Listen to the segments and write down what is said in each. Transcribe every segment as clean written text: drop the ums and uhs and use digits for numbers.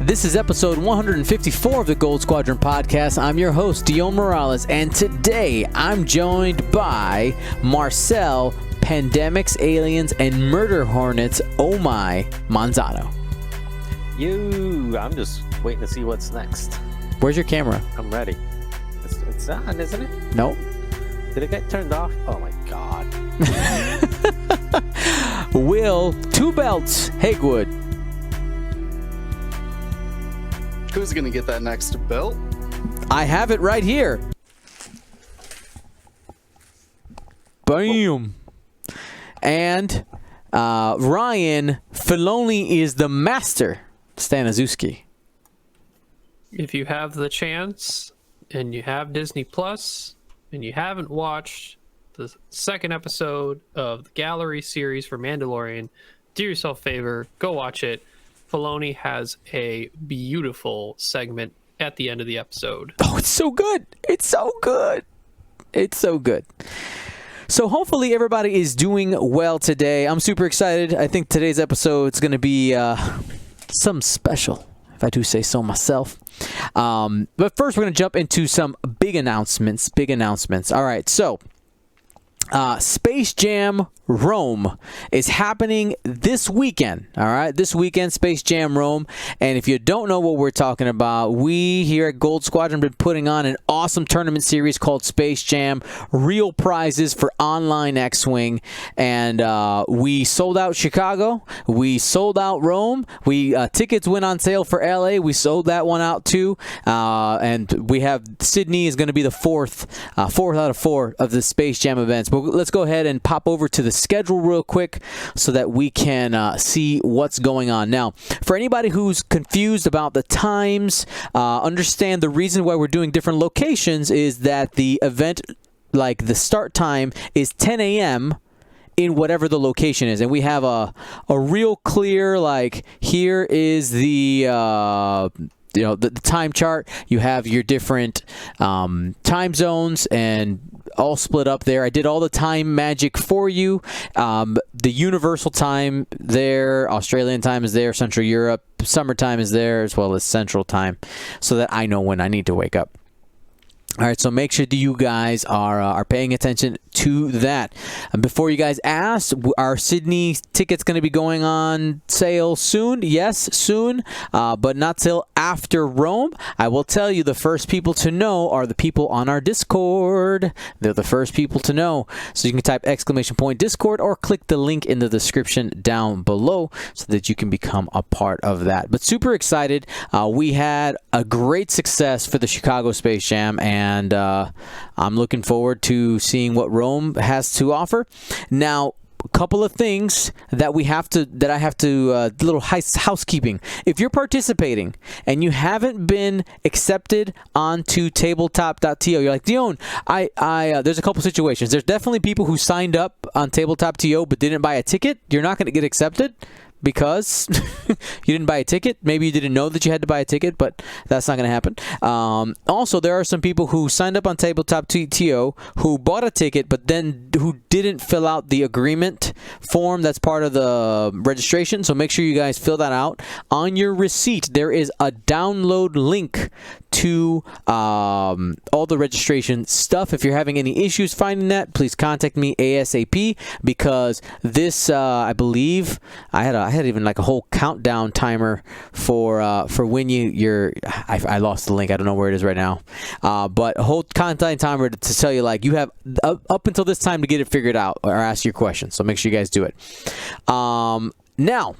This is episode 154 of the Gold Squadron podcast. I'm your host, Dion Morales, and today I'm joined by Marcel, Pandemics, Aliens, and Murder Hornets, oh my, Manzano. I'm just waiting to see what's next. Where's your camera? I'm ready. It's on, isn't it? Nope. Did it get turned off? Oh my god. Will, Two Belts, Hagewood. Who's gonna get that next belt? I have it right here. Bam. And Ryan, Filoni is the master. Staniszewski. If you have the chance and you have Disney Plus and you haven't watched the second episode of the Gallery series for Mandalorian, do yourself a favor, go watch it. Filoni has a beautiful segment at the end of the episode. Oh, it's so good. It's so good. It's so good. So hopefully everybody is doing well today. I'm super excited. I think today's episode is going to be something special, if I do say so myself. But first, we're going to jump into some big announcements. All right, so Space Jam Rome is happening this weekend. All right, this weekend, Space Jam Rome. And if you don't know what we're talking about, we here at Gold Squadron have been putting on an awesome tournament series called Space Jam. Real prizes for online X-Wing. And we sold out Chicago. We sold out Rome. Tickets went on sale for LA. We sold that one out too. And we have Sydney is going to be the fourth out of four of the Space Jam events. But let's go ahead and pop over to the schedule real quick so that we can see what's going on. Now, for anybody who's confused about the times, understand the reason why we're doing different locations is that the event, like the start time, is 10 a.m. in whatever the location is. And we have a real clear, like, here is the time chart. You have your different time zones and all split up there. I did all the time magic for you. The universal time there, Australian time is there, Central Europe, summertime is there, as well as Central time, so that I know when I need to wake up. All right, so make sure that you guys are paying attention to that. And before you guys ask, are Sydney tickets going to be going on sale soon? Yes, soon, but not till after Rome. I will tell you, the first people to know are the people on our Discord. They're the first people to know. So you can type !Discord or click the link in the description down below so that you can become a part of that. But super excited. We had a great success for the Chicago Space Jam, and I'm looking forward to seeing what Rome has to offer. Now, a couple of things that I have to little housekeeping. If you're participating and you haven't been accepted onto tabletop.to, you're like, Dion, there's a couple situations. There's definitely people who signed up on tabletop.to but didn't buy a ticket. You're not going to get accepted because you didn't buy a ticket. Maybe you didn't know that you had to buy a ticket, but that's not going to happen. Also, there are some people who signed up on tabletop.to who bought a ticket, but then who didn't fill out the agreement form that's part of the registration. So make sure you guys fill that out. On your receipt, there is a download link to all the registration stuff. If you're having any issues finding that, please contact me ASAP, because this I believe I had even like a whole countdown timer for when I lost the link. I don't know where it is right now, but a whole countdown timer to tell you, like, you have up until this time to get it figured out or ask your questions. So make sure you guys do it. Now,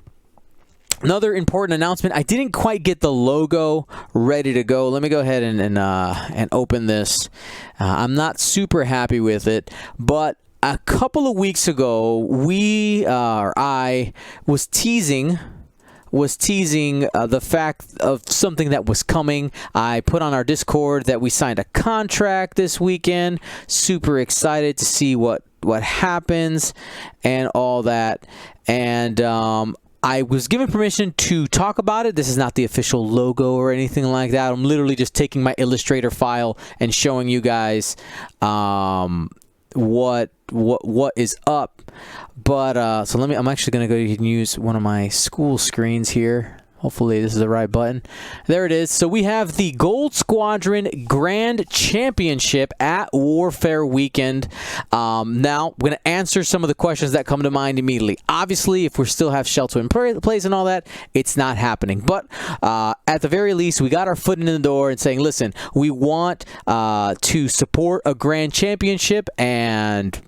another important announcement. I didn't quite get the logo ready to go. Let me go ahead and open this. I'm not super happy with it, but a couple of weeks ago, I was teasing the fact of something that was coming. I put on our Discord that we signed a contract this weekend. Super excited to see what happens and all that. And I was given permission to talk about it. This is not the official logo or anything like that. I'm literally just taking my Illustrator file and showing you guys what is up. But so I'm actually gonna go ahead and use one of my school screens here. Hopefully this is the right button. There it is. So we have the Gold Squadron Grand Championship at Warfare Weekend. Now, I'm going to answer some of the questions that come to mind immediately. Obviously, if we still have shelter in place and all that, it's not happening. But at the very least, we got our foot in the door and saying, listen, we want to support a Grand Championship, and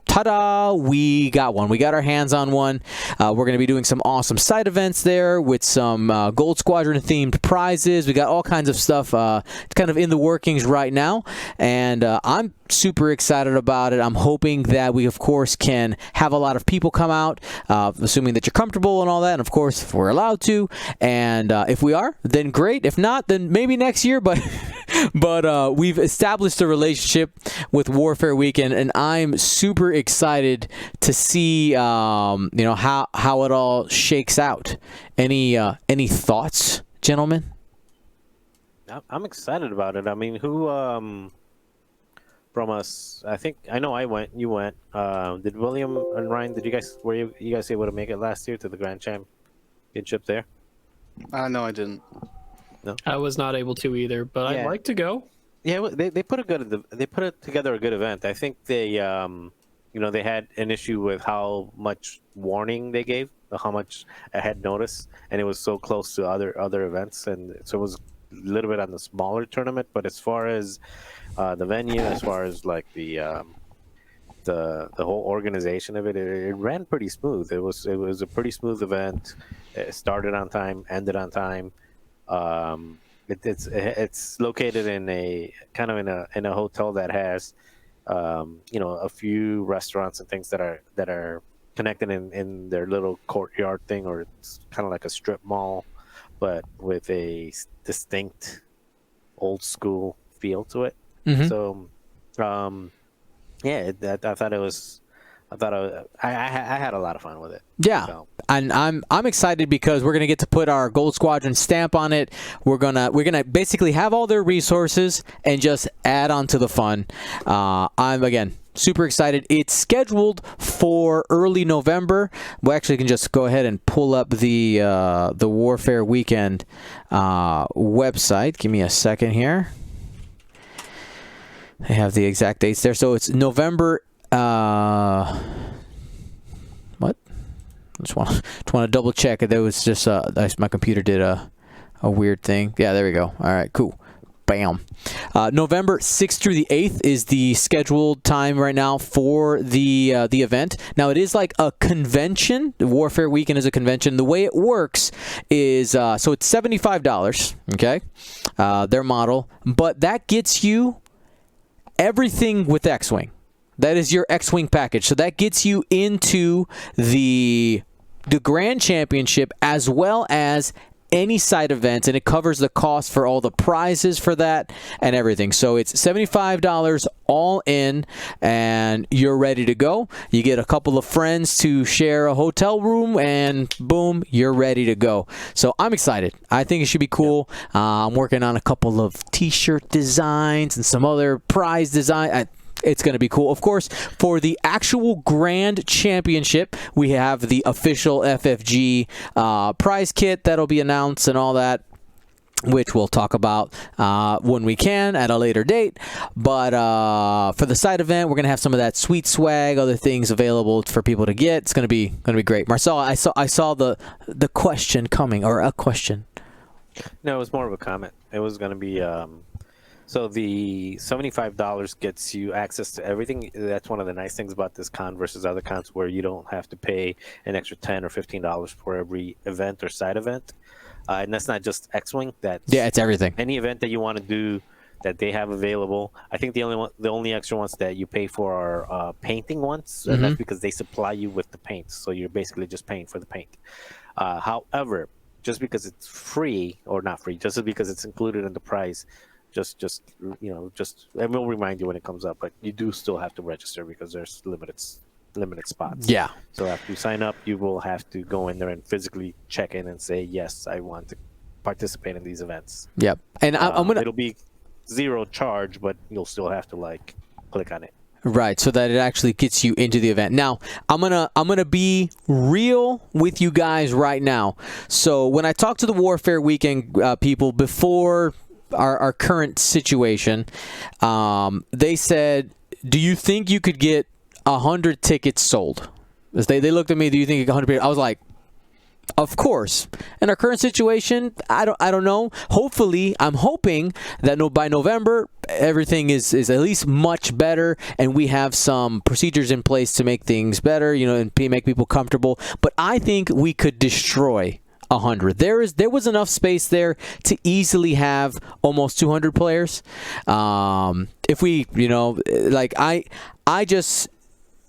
ta-da, we got one. We got our hands on one. We're going to be doing some awesome side events there with some Gold Squadron themed prizes. We got all kinds of stuff kind of in the workings right now, and I'm super excited about it. I'm hoping that we, of course, can have a lot of people come out, assuming that you're comfortable and all that, and of course, if we're allowed to, and if we are, then great. If not, then maybe next year, but we've established a relationship with Warfare Weekend, and I'm super excited to see how it all shakes out. Any thoughts, gentlemen? I'm excited about it. I mean, who from us? I know I went. You went. Did William and Ryan? Were you guys able to make it last year to the Grand Championship there? No, I didn't. No, I was not able to either, but Yeah. I'd like to go. Yeah, they put together a good event. I think they they had an issue with how much warning they gave, how much ahead notice, and it was so close to other events, and so it was a little bit on the smaller tournament. But as far as the venue, as far as like the whole organization of it ran pretty smooth. It was a pretty smooth event. It started on time, ended on time. It's located in a kind of in a hotel that has a few restaurants and things that are connected in their little courtyard thing, or it's kind of like a strip mall, but with a distinct old school feel to it. Mhm. So I thought it was I had a lot of fun with it. Yeah, So. and I'm excited because we're gonna get to put our Gold Squadron stamp on it. We're gonna basically have all their resources and just add on to the fun. I'm again super excited. It's scheduled for early November. We actually can just go ahead and pull up the Warfare Weekend website. Give me a second here. They have the exact dates there. So it's November. What? Just want to double check. That was just my computer did a weird thing. Yeah, there we go. All right, cool. Bam. November 6th through the 8th is the scheduled time right now for the event. Now, it is like a convention. The Warfare Weekend is a convention. The way it works is, so it's $75, okay, their model, but that gets you everything with X-Wing. That is your X-Wing package. So that gets you into the Grand Championship as well as any side events, and it covers the cost for all the prizes for that and everything. So it's $75 all in, and you're ready to go. You get a couple of friends to share a hotel room, and boom, you're ready to go. So I'm excited. I think it should be cool. I'm working on a couple of t-shirt designs and some other prize design. It's going to be cool. Of course, for the actual Grand Championship, we have the official FFG prize kit that'll be announced and all that, which we'll talk about when we can at a later date. But for the side event, we're going to have some of that sweet swag, other things available for people to get. It's going to be great. Marcel, I saw the question coming, or a question. No, it was more of a comment. It was going to be so the $75 gets you access to everything. That's one of the nice things about this con versus other cons, where you don't have to pay an extra $10 or $15 for every event or side event. And that's not just X-Wing. It's everything. Any event that you want to do that they have available. I think the only extra ones that you pay for are painting ones, and that's because they supply you with the paint. So you're basically just paying for the paint. However, just because it's free, or not free, just because it's included in the price, just and we'll remind you when it comes up, but you do still have to register because there's limited spots. Yeah. So after you sign up, you will have to go in there and physically check in and say, yes, I want to participate in these events. Yep. And I'm gonna. It'll be zero charge, but you'll still have to click on it. Right, so that it actually gets you into the event. Now, I'm gonna be real with you guys right now. So when I talked to the Warfare Weekend people before our current situation, they said, "Do you think you could get 100 tickets sold?" They looked at me. Do you think 100? I was like, of course. In our current situation, I don't know. Hopefully, I'm hoping that by November everything is at least much better, and we have some procedures in place to make things better, and make people comfortable. But I think we could destroy 100. There was enough space there to easily have almost 200 players. If we, I just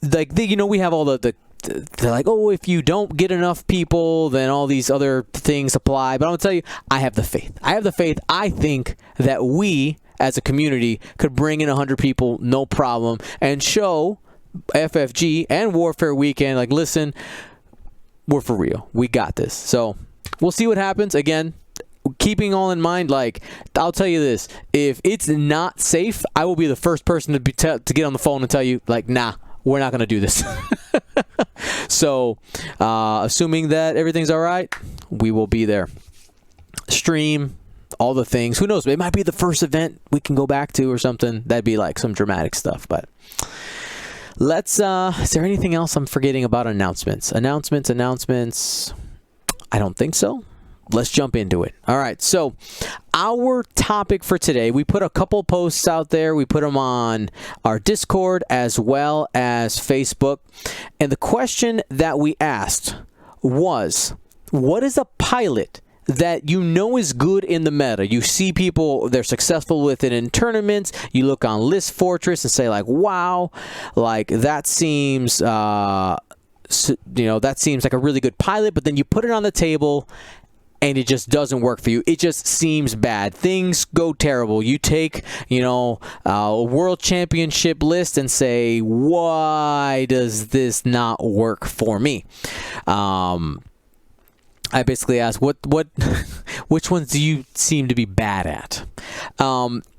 we have all the they're like, oh, if you don't get enough people, then all these other things apply. But I'm going to tell you, I have the faith. I think that we, as a community, could bring in 100 people, no problem, and show FFG and Warfare Weekend, like, listen, we're for real. We got this. So we'll see what happens. Again, keeping all in mind, like, I'll tell you this. If it's not safe, I will be the first person to get on the phone and tell you, like, nah, we're not going to do this. So, assuming that everything's all right, we will be there. Stream, all the things. Who knows? It might be the first event we can go back to or something. That'd be like some dramatic stuff. But let's, is there anything else I'm forgetting about announcements? Announcements. I don't think so. Let's jump into it. All right, so our topic for today, we put a couple posts out there. We put them on our Discord as well as Facebook. And the question that we asked was, what is a pilot that is good in the meta? You see people, they're successful with it in tournaments. You look on List Fortress and say, like, wow, like that seems... that seems like a really good pilot, but then you put it on the table and it just doesn't work for you. It just seems bad. Things go terrible. You take, a world championship list and say, why does this not work for me? I basically asked, which ones do you seem to be bad at?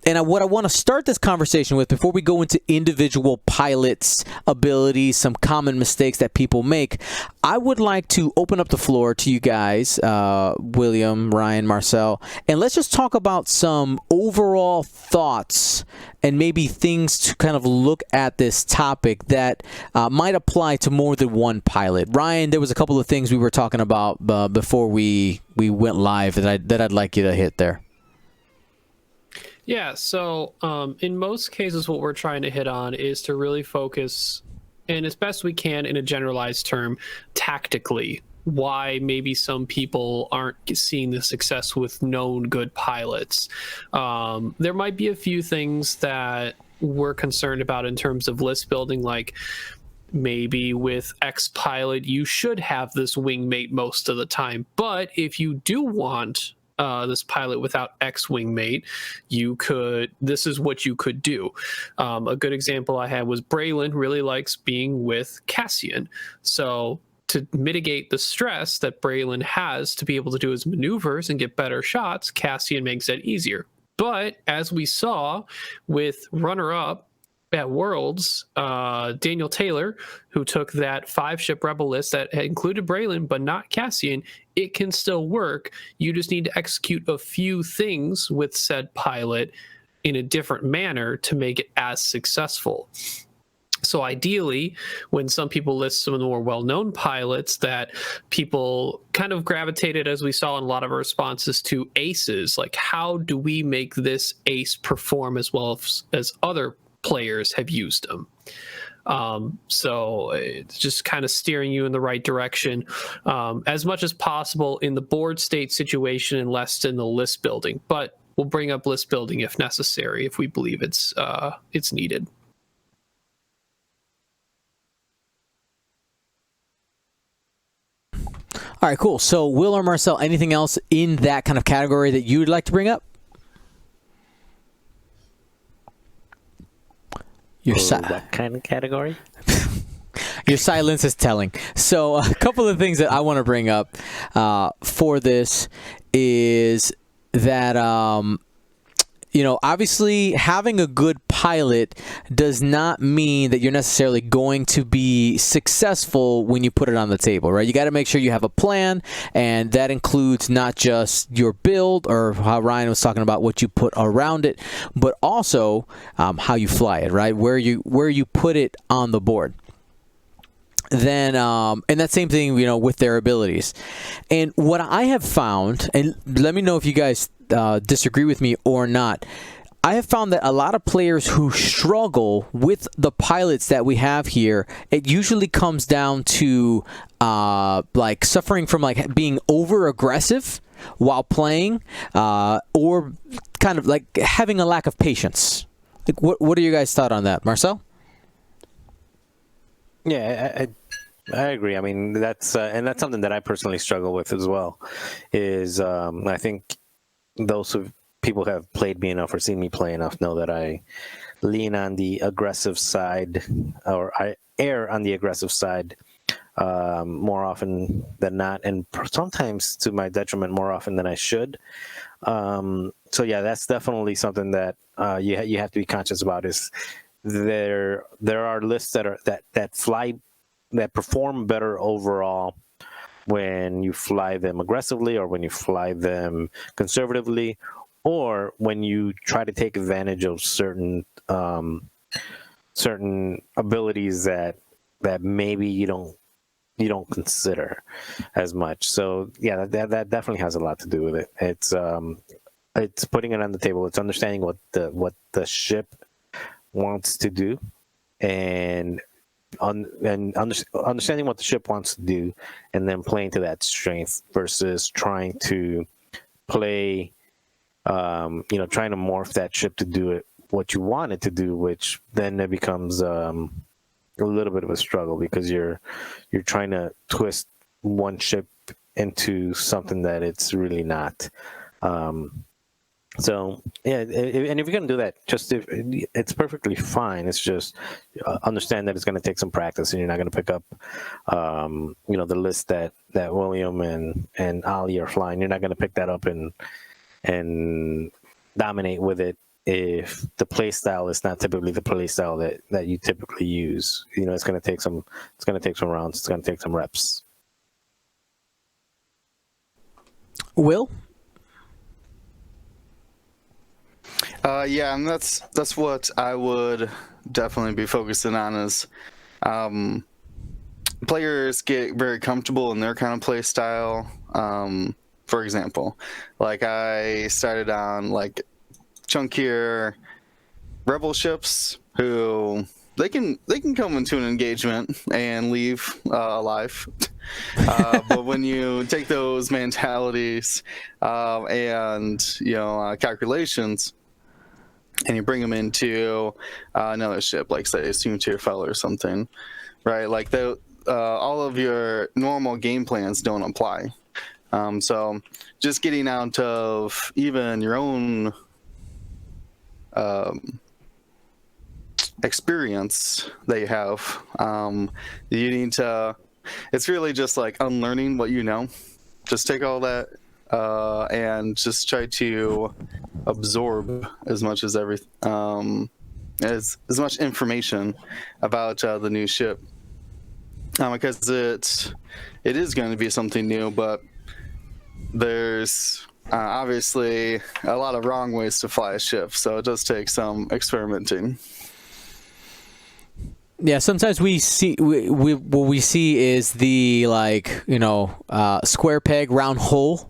And what I want to start this conversation with, before we go into individual pilots' abilities, some common mistakes that people make, I would like to open up the floor to you guys, William, Ryan, Marcel, and let's just talk about some overall thoughts and maybe things to kind of look at this topic that might apply to more than one pilot. Ryan, there was a couple of things we were talking about before we went live that I'd like you to hit there. Yeah, so in most cases, what we're trying to hit on is to really focus, and as best we can in a generalized term, tactically, why maybe some people aren't seeing the success with known good pilots. There might be a few things that we're concerned about in terms of list building, like maybe with X pilot, you should have this wingmate most of the time. But if you do want this pilot without X wingmate, this is what you could do. A good example I had was Braylon really likes being with Cassian. So to mitigate the stress that Braylon has to be able to do his maneuvers and get better shots, Cassian makes that easier. But as we saw with runner-up at Worlds, Daniel Taylor, who took that 5-ship Rebel list that had included Braylon but not Cassian, it can still work. You just need to execute a few things with said pilot in a different manner to make it as successful. So ideally, when some people list some of the more well-known pilots that people kind of gravitated, as we saw in a lot of our responses, to aces, like how do we make this ace perform as well as other players have used them? So it's just kind of steering you in the right direction as much as possible in the board state situation and less in the list building. But we'll bring up list building if necessary, if we believe it's needed. All right, cool. So Will or Marcel, anything else in that kind of category that you would like to bring up? What kind of category? Your silence is telling. So a couple of things that I want to bring up for this is that, obviously having a good pilot does not mean that you're necessarily going to be successful when you put it on the table, right? You got to make sure you have a plan, and that includes not just your build or how Ryan was talking about what you put around it, but also how you fly it, right? Where you put it on the board. Then and that same thing, with their abilities. And what I have found, and let me know if you guys disagree with me or not, I have found that a lot of players who struggle with the pilots that we have here, it usually comes down to like suffering from like being over aggressive while playing, or kind of like having a lack of patience. Like, what are you guys' thought on that, Marcel? Yeah, I agree. I mean, that's something that I personally struggle with as well. Is I think those people who have played me enough or seen me play enough know that I lean on the aggressive side, or I err on the aggressive side more often than not, and sometimes to my detriment more often than I should. So yeah, that's definitely something that you have to be conscious about. Is there are lists that perform better overall when you fly them aggressively, or when you fly them conservatively, or when you try to take advantage of certain abilities that maybe you don't consider as much. So yeah, that definitely has a lot to do with it. It's putting it on the table. It's understanding what the ship wants to do, and understanding what the ship wants to do, and then playing to that strength versus trying to play, trying to morph that ship to do it what you want it to do, which then it becomes a little bit of a struggle, because you're trying to twist one ship into something that it's really not. So yeah, and if you're gonna do that, it's perfectly fine. It's just understand that it's gonna take some practice, and you're not gonna pick up, the list that William and Ali are flying. You're not gonna pick that up and dominate with it if the play style is not typically the play style that you typically use. It's gonna take some rounds. It's gonna take some reps. Will? Yeah, and that's what I would definitely be focusing on is players get very comfortable in their kind of play style. For example, like I started on like chunkier rebel ships who they can come into an engagement and leave alive. But when you take those mentalities and calculations, and you bring them into another ship, like say a Soontir or something, right? Like all of your normal game plans don't apply. So just getting out of even your own experience that you have, you need to. It's really just like unlearning what you know. Just take all that and just try to absorb as much as as much information about the new ship, because it is going to be something new, but there's obviously a lot of wrong ways to fly a ship, so it does take some experimenting. Yeah, sometimes we see what we see is the square peg round hole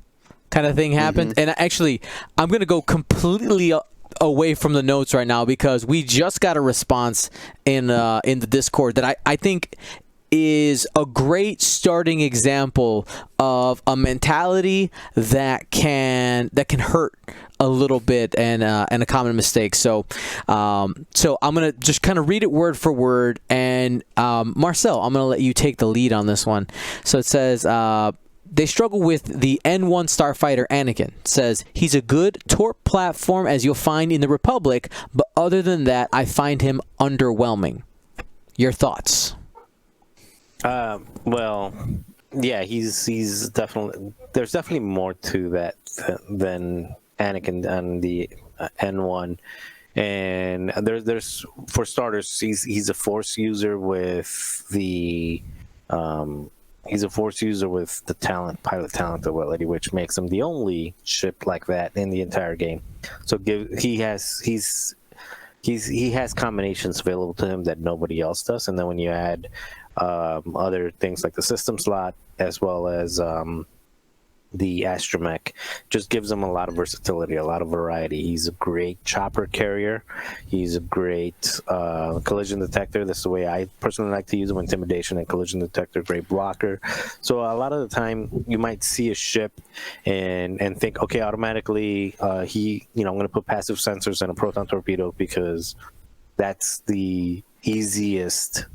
kind of thing happens. And actually, I'm gonna go completely away from the notes right now, because we just got a response in the Discord that I think is a great starting example of a mentality that can hurt a little bit, and a common mistake. So I'm gonna just kind of read it word for word, and Marcel, I'm gonna let you take the lead on this one. So it says they struggle with the N1 starfighter Anakin. It says he's a good torp platform as you'll find in the Republic, but other than that, I find him underwhelming. Your thoughts? Well, yeah, he's definitely. There's definitely more to that than Anakin on the N1, And there's for starters, he's a Force user with the talent, pilot talent ability, which makes him the only ship like that in the entire game. So he has combinations available to him that nobody else does. And then when you add other things like the system slot as well as the astromech, just gives him a lot of versatility, a lot of variety. He's a great chopper carrier. He's a great collision detector. That's the way I personally like to use him. Intimidation and collision detector, great blocker. So a lot of the time you might see a ship and think, okay, automatically I'm going to put passive sensors and a proton torpedo because that's the easiest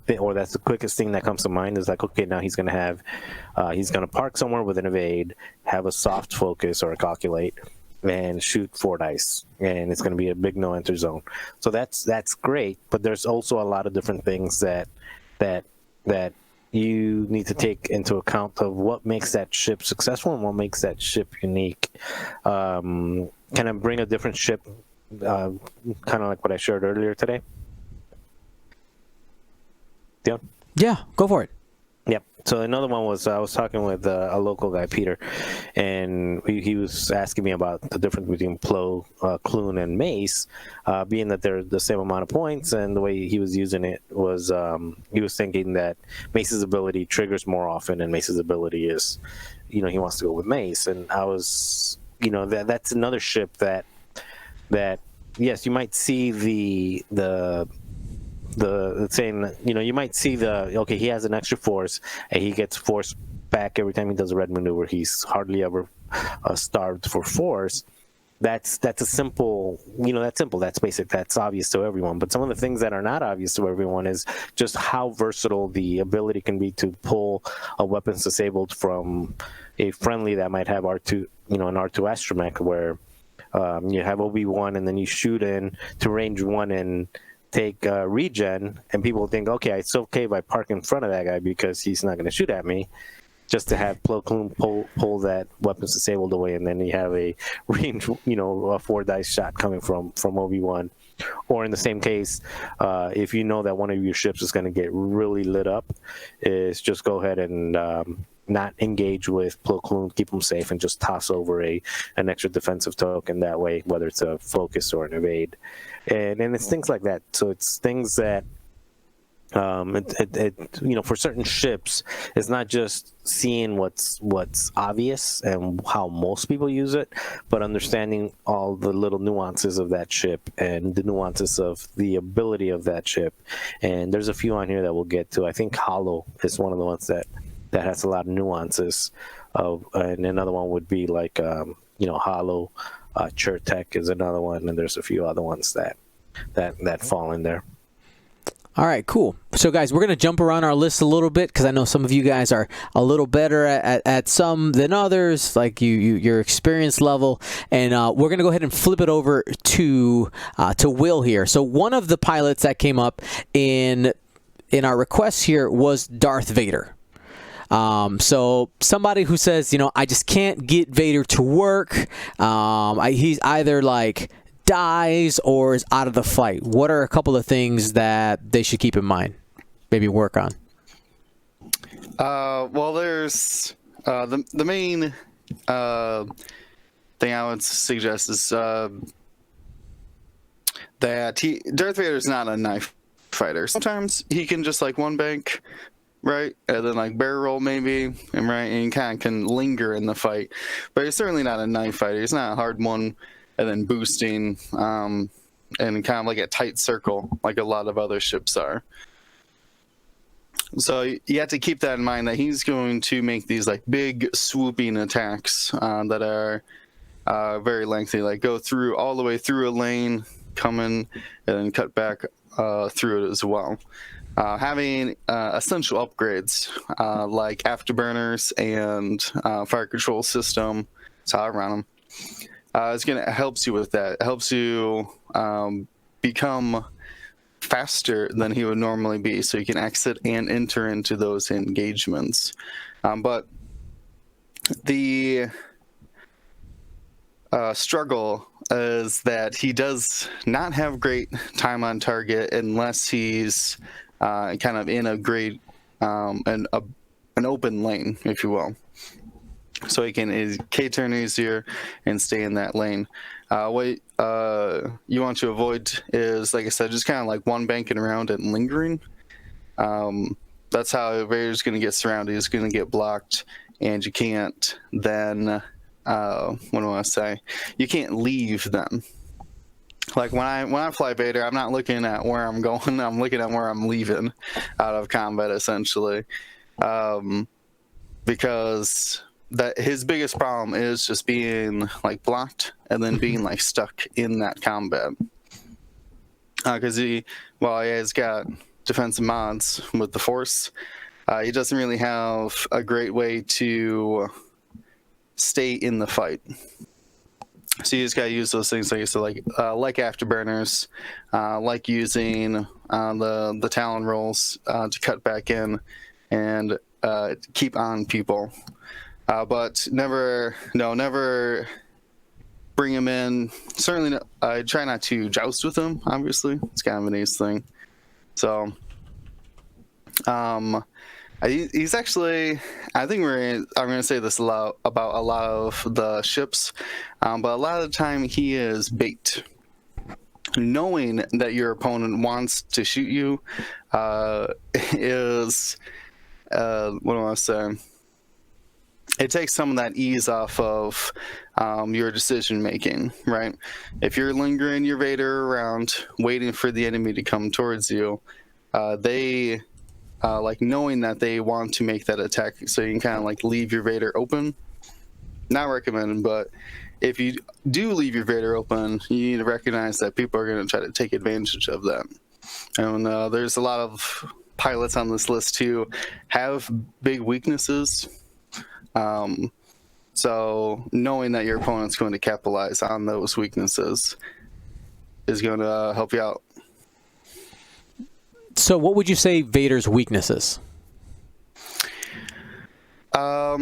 thing, or that's the quickest thing that comes to mind. Is like, okay, now he's going to park somewhere with an evade, have a soft focus or a calculate, and shoot 4 dice, and it's going to be a big no enter zone. So that's great, but there's also a lot of different things that you need to take into account of what makes that ship successful and what makes that ship unique. Can I bring a different ship, kind of like what I shared earlier today? Dion? Yeah, go for it. Yep. So another one was I was talking with a local guy, Peter, and he was asking me about the difference between Plo, Clune, and Mace, being that they're the same amount of points. And the way he was using it was he was thinking that Mace's ability triggers more often, and Mace's ability is, he wants to go with Mace. And I was, that's another ship that yes, you might see the saying, you might see okay, he has an extra force and he gets force back every time he does a red maneuver. He's hardly ever starved for force. That's a simple, that's simple, that's basic, that's obvious to everyone. But some of the things that are not obvious to everyone is just how versatile the ability can be to pull a weapons disabled from a friendly that might have R2, an R2 astromech, where you have OB1 and then you shoot in to range 1 and take regen, and people think, okay, it's okay if I park in front of that guy because he's not going to shoot at me, just to have Plo Koon pull that weapons disabled away, and then you have a range, a 4 dice shot coming from Obi-Wan. Or in the same case, if you know that one of your ships is going to get really lit up, is just go ahead and not engage with Plo Koon, keep them safe, and just toss over an extra defensive token that way, whether it's a focus or an evade. And it's things like that. So it's things that, for certain ships, it's not just seeing what's obvious and how most people use it, but understanding all the little nuances of that ship and the nuances of the ability of that ship. And there's a few on here that we'll get to. I think Hollow is one of the ones that has a lot of nuances. And another one would be like, Hollow, Chertek is another one, and there's a few other ones that fall in there. All right, cool. So, guys, we're going to jump around our list a little bit because I know some of you guys are a little better at some than others, like your experience level. And we're going to go ahead and flip it over to Will here. So one of the pilots that came up in our requests here was Darth Vader. So somebody who says, I just can't get Vader to work. He's either like dies or is out of the fight. What are a couple of things that they should keep in mind, maybe work on? Well, there's the main thing I would suggest is that Darth Vader is not a knife fighter. Sometimes he can just like one bank, right, and then like barrel roll maybe, and he kind of can linger in the fight. But he's certainly not a knife fighter. He's not a hard one and then boosting, and kind of like a tight circle like a lot of other ships are. So you have to keep that in mind, that he's going to make these like big swooping attacks that are very lengthy, like go through all the way through a lane, come in, and then cut back through it as well. Having essential upgrades like afterburners and fire control system, that's how I run them. It helps you with that. It helps you become faster than he would normally be, so you can exit and enter into those engagements. But the struggle is that he does not have great time on target unless he's kind of in a great an open lane, if you will. So he can K-turn easier and stay in that lane. What you want to avoid is, like I said, just kind of like one banking around and lingering. That's how Vader's going to get surrounded. He's going to get blocked, and you can't then, what do I want to say? You can't leave them. Like when I fly Vader, I'm not looking at where I'm going. I'm looking at where I'm leaving out of combat, essentially, because that his biggest problem is just being like blocked and then being like stuck in that combat. Because he's got defensive mods with the Force. He doesn't really have a great way to stay in the fight. So you just gotta use those things, like I said, like afterburners, like using the Talon rolls to cut back in and keep on people. But never bring him in. Certainly, I try not to joust with him. Obviously, it's kind of an ace thing. So, he's actually. I think I'm going to say this a lot about a lot of the ships, but a lot of the time he is bait. Knowing that your opponent wants to shoot you is what do I want to say? It takes some of that ease off of your decision making, right? If you're lingering your Vader around, waiting for the enemy to come towards you, they like knowing that they want to make that attack, so you can kind of like leave your Vader open. Not recommended, but if you do leave your Vader open, you need to recognize that people are going to try to take advantage of that. And there's a lot of pilots on this list who have big weaknesses. So knowing that your opponent's going to capitalize on those weaknesses is going to help you out. So what would you say Vader's weaknesses? I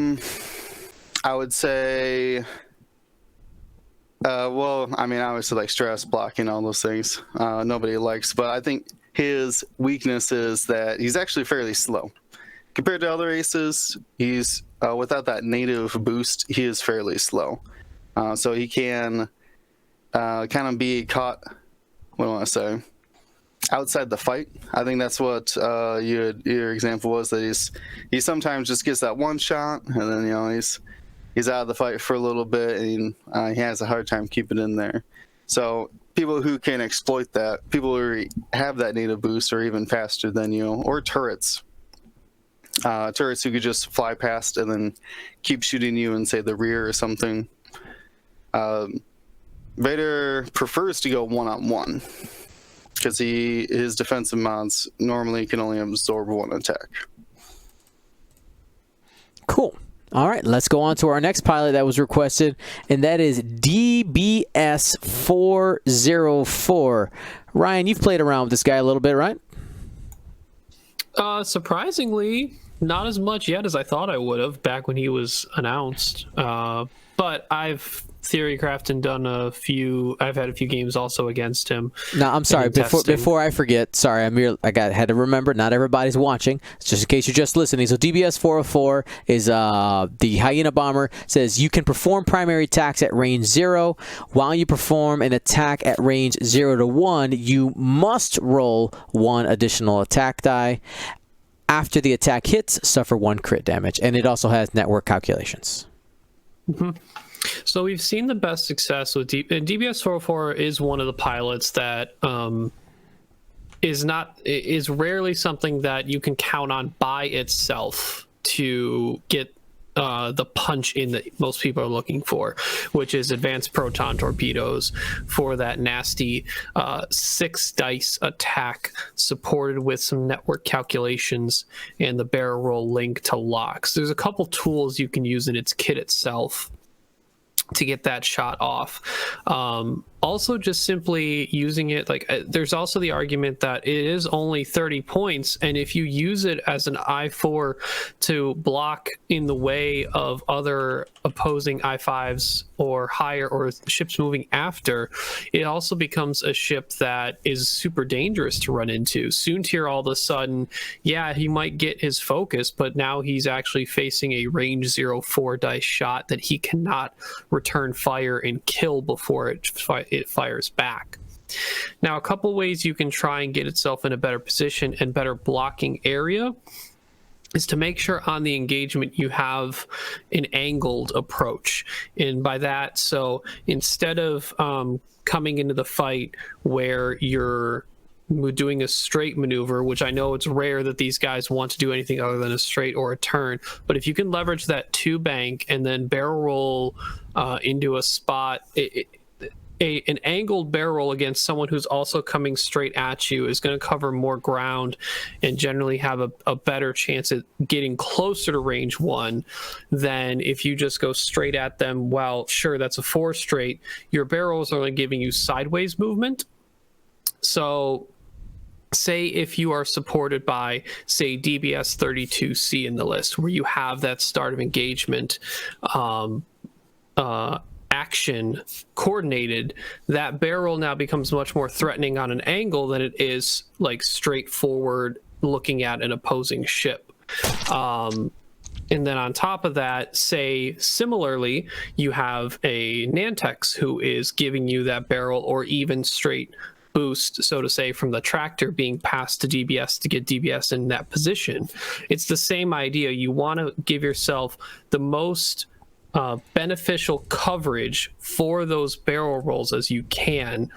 would say, well, I mean, obviously like stress, blocking, all those things, nobody likes, but I think his weakness is that he's actually fairly slow. Compared to other aces, he's without that native boost, he is fairly slow. So he can kind of be caught, what do I want to say, outside the fight. I think that's what your example was, that he sometimes just gets that one shot, and then he's out of the fight for a little bit, and he has a hard time keeping it in there. So people who can exploit that, people who have that native boost, are even faster than you, or turrets. Turrets who could just fly past and then keep shooting you in, say, the rear or something. Vader prefers to go one-on-one because his defensive mods normally can only absorb one attack. Cool. All right, let's go on to our next pilot that was requested, and that is DBS404. Ryan, you've played around with this guy a little bit, right? Surprisingly, not as much yet as I thought I would have back when he was announced. But I've theorycrafted and done I've had a few games also against him. No, I'm sorry. Before I forget, sorry, had to remember, not everybody's watching. It's just in case you're just listening. So DBS 404 is the Hyena bomber. Says you can perform primary attacks at range 0. While you perform an attack at range 0 to 1, you must roll 1 additional attack die. After the attack hits, suffer 1 crit damage, and it also has network calculations. Mm-hmm. So we've seen the best success with DBS 404 is one of the pilots that is rarely something that you can count on by itself to get the punch in that most people are looking for, which is advanced proton torpedoes for that nasty 6 dice attack, supported with some network calculations and the barrel roll link to locks. There's a couple tools you can use in its kit itself to get that shot off. also just simply using it, like there's also the argument that it is only 30 points, and if you use it as an I4 to block in the way of other opposing I5s or higher, or ships moving after, it also becomes a ship that is super dangerous to run into. Soontir, all of a sudden, yeah, he might get his focus, but now he's actually facing a range 0-4 dice shot that he cannot return fire and kill before it fires back. Now, a couple ways you can try and get itself in a better position and better blocking area is to make sure on the engagement you have an angled approach. And by that, so instead of coming into the fight where you're doing a straight maneuver, which I know it's rare that these guys want to do anything other than a straight or a turn, but if you can leverage that 2 bank and then barrel roll into a spot, an angled barrel roll against someone who's also coming straight at you is going to cover more ground and generally have a better chance at getting closer to range 1 than if you just go straight at them. Well, sure, that's a 4 straight. Your barrels are only giving you sideways movement. So say if you are supported by, say, DBS 32C in the list, where you have that start of engagement action coordinated, that barrel now becomes much more threatening on an angle than it is like straightforward looking at an opposing ship. And then on top of that, say similarly, you have a Nantex who is giving you that barrel or even straight boost, so to say, from the tractor being passed to DBS to get DBS in that position. It's the same idea. You want to give yourself the most beneficial coverage for those barrel rolls as you can.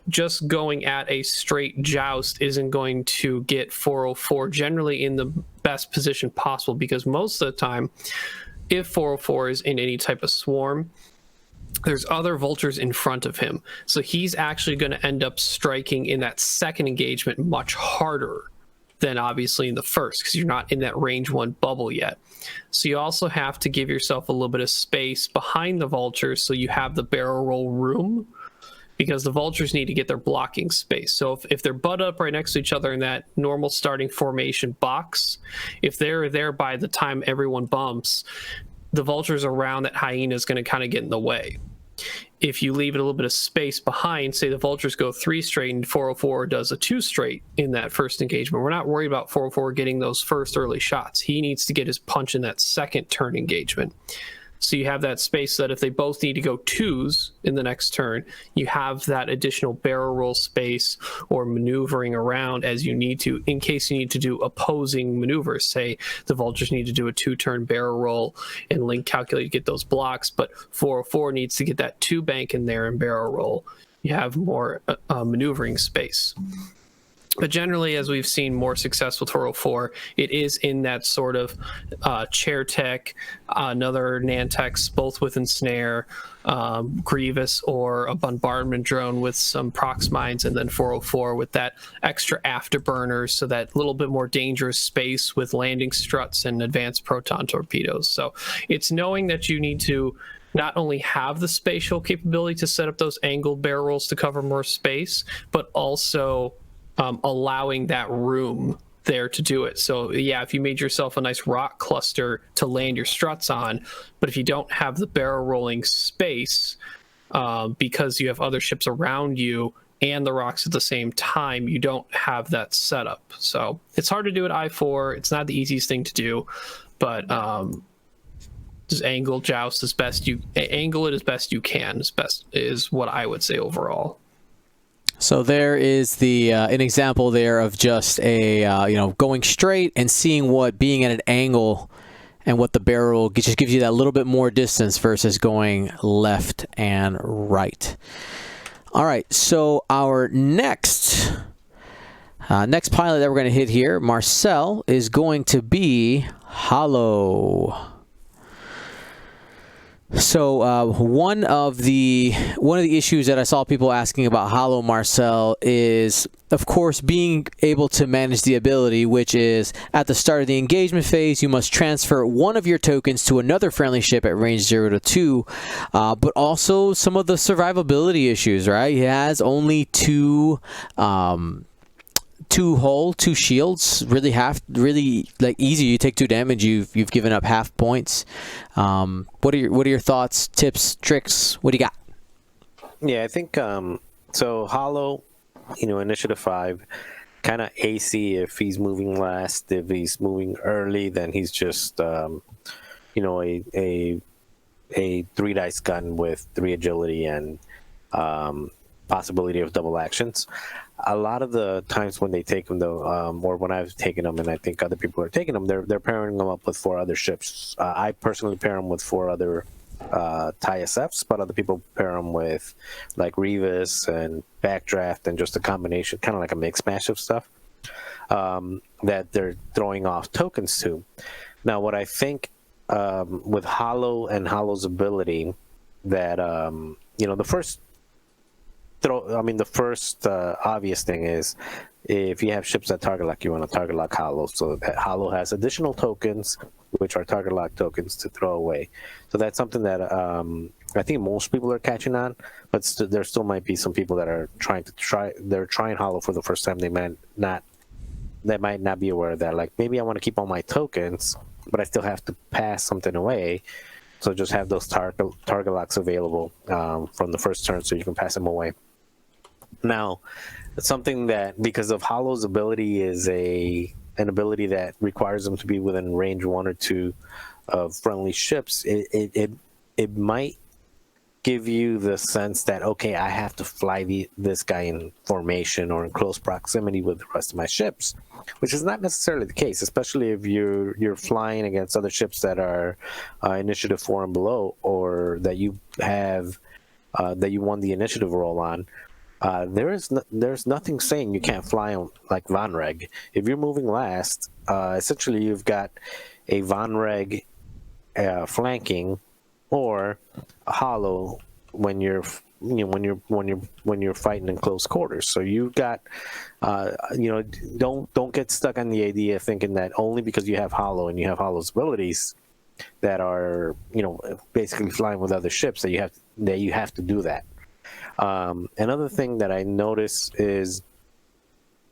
Just going at a straight joust isn't going to get 404 generally in the best position possible, because most of the time, if 404 is in any type of swarm, there's other vultures in front of him. So he's actually going to end up striking in that second engagement much harder than obviously in the first, because you're not in that range 1 bubble yet. So you also have to give yourself a little bit of space behind the vultures so you have the barrel roll room, because the vultures need to get their blocking space. So if they're butt up right next to each other in that normal starting formation box, if they're there by the time everyone bumps, the vultures around that hyena is going to kind of get in the way. If you leave it a little bit of space behind, say the vultures go 3 straight and 404 does a 2 straight in that first engagement, we're not worried about 404 getting those first early shots. He needs to get his punch in that second turn engagement. So you have that space so that if they both need to go 2s in the next turn, you have that additional barrel roll space or maneuvering around as you need to, in case you need to do opposing maneuvers. Say the vultures need to do a 2-turn barrel roll and link calculate to get those blocks, but 404 needs to get that 2 bank in there and barrel roll. You have more maneuvering space. But generally, as we've seen more success with 404, it is in that sort of chair tech, another Nantex, both with ensnare, Grievous, or a bombardment drone with some prox mines, and then 404 with that extra afterburners, so that little bit more dangerous space with landing struts and advanced proton torpedoes. So it's knowing that you need to not only have the spatial capability to set up those angled barrel rolls to cover more space, but also allowing that room there to do it. So yeah, if you made yourself a nice rock cluster to land your struts on, but if you don't have the barrel rolling space because you have other ships around you and the rocks at the same time, you don't have that setup. So it's hard to do at I4. It's not the easiest thing to do, but just angle joust as best you angle it as best you can is what I would say overall. So there is the an example there of just a going straight and seeing what being at an angle and what the barrel just gives you that little bit more distance versus going left and right. All right, so our next pilot that we're going to hit here, Marcel, is going to be Hollow. So one of the issues that I saw people asking about Hollow Marcel is, of course, being able to manage the ability, which is at the start of the engagement phase, you must transfer one of your tokens to another friendly ship at range 0 to 2, but also some of the survivability issues, right? He has only two shields, really like easy. You take 2 damage, you've given up half points. What are your thoughts, tips, tricks? What do you got? Yeah, I think so. Hollow, Initiative 5, kind of AC if he's moving last. If he's moving early, then he's just a 3 dice gun with 3 agility and possibility of double actions. A lot of the times when they take them, though, or when I've taken them, and I think other people are taking them, they're pairing them up with 4 other ships. I personally pair them with 4 other TIE SFs, but other people pair them with like Revis and Backdraft and just a combination, kind of like a mix mash of stuff that they're throwing off tokens to. Now, what I think with Hollow and Hollow's ability, that the first obvious thing is, if you have ships that target lock, you want to target lock Hollow, so that Hollow has additional tokens, which are target lock tokens, to throw away. So that's something that I think most people are catching on, but there still might be some people that are trying Hollow for the first time. They might not be aware of that. Like, maybe I want to keep all my tokens, but I still have to pass something away. So just have those target locks available from the first turn, so you can pass them away. Now, something that, because of Hollow's ability, is an ability that requires them to be within range 1 or 2 of friendly ships, it might give you the sense that, okay, I have to fly this guy in formation or in close proximity with the rest of my ships, which is not necessarily the case, especially if you're flying against other ships that are initiative 4 and below, or that you have that you won the initiative roll on. There's nothing saying you can't fly on like Von Reg. If you're moving last, essentially you've got a Von Reg flanking, or a Hollow when you're fighting in close quarters. So you got don't get stuck on the idea of thinking that only because you have Hollow and you have Hollow's abilities that are basically flying with other ships that you have to do that. Another thing that I notice is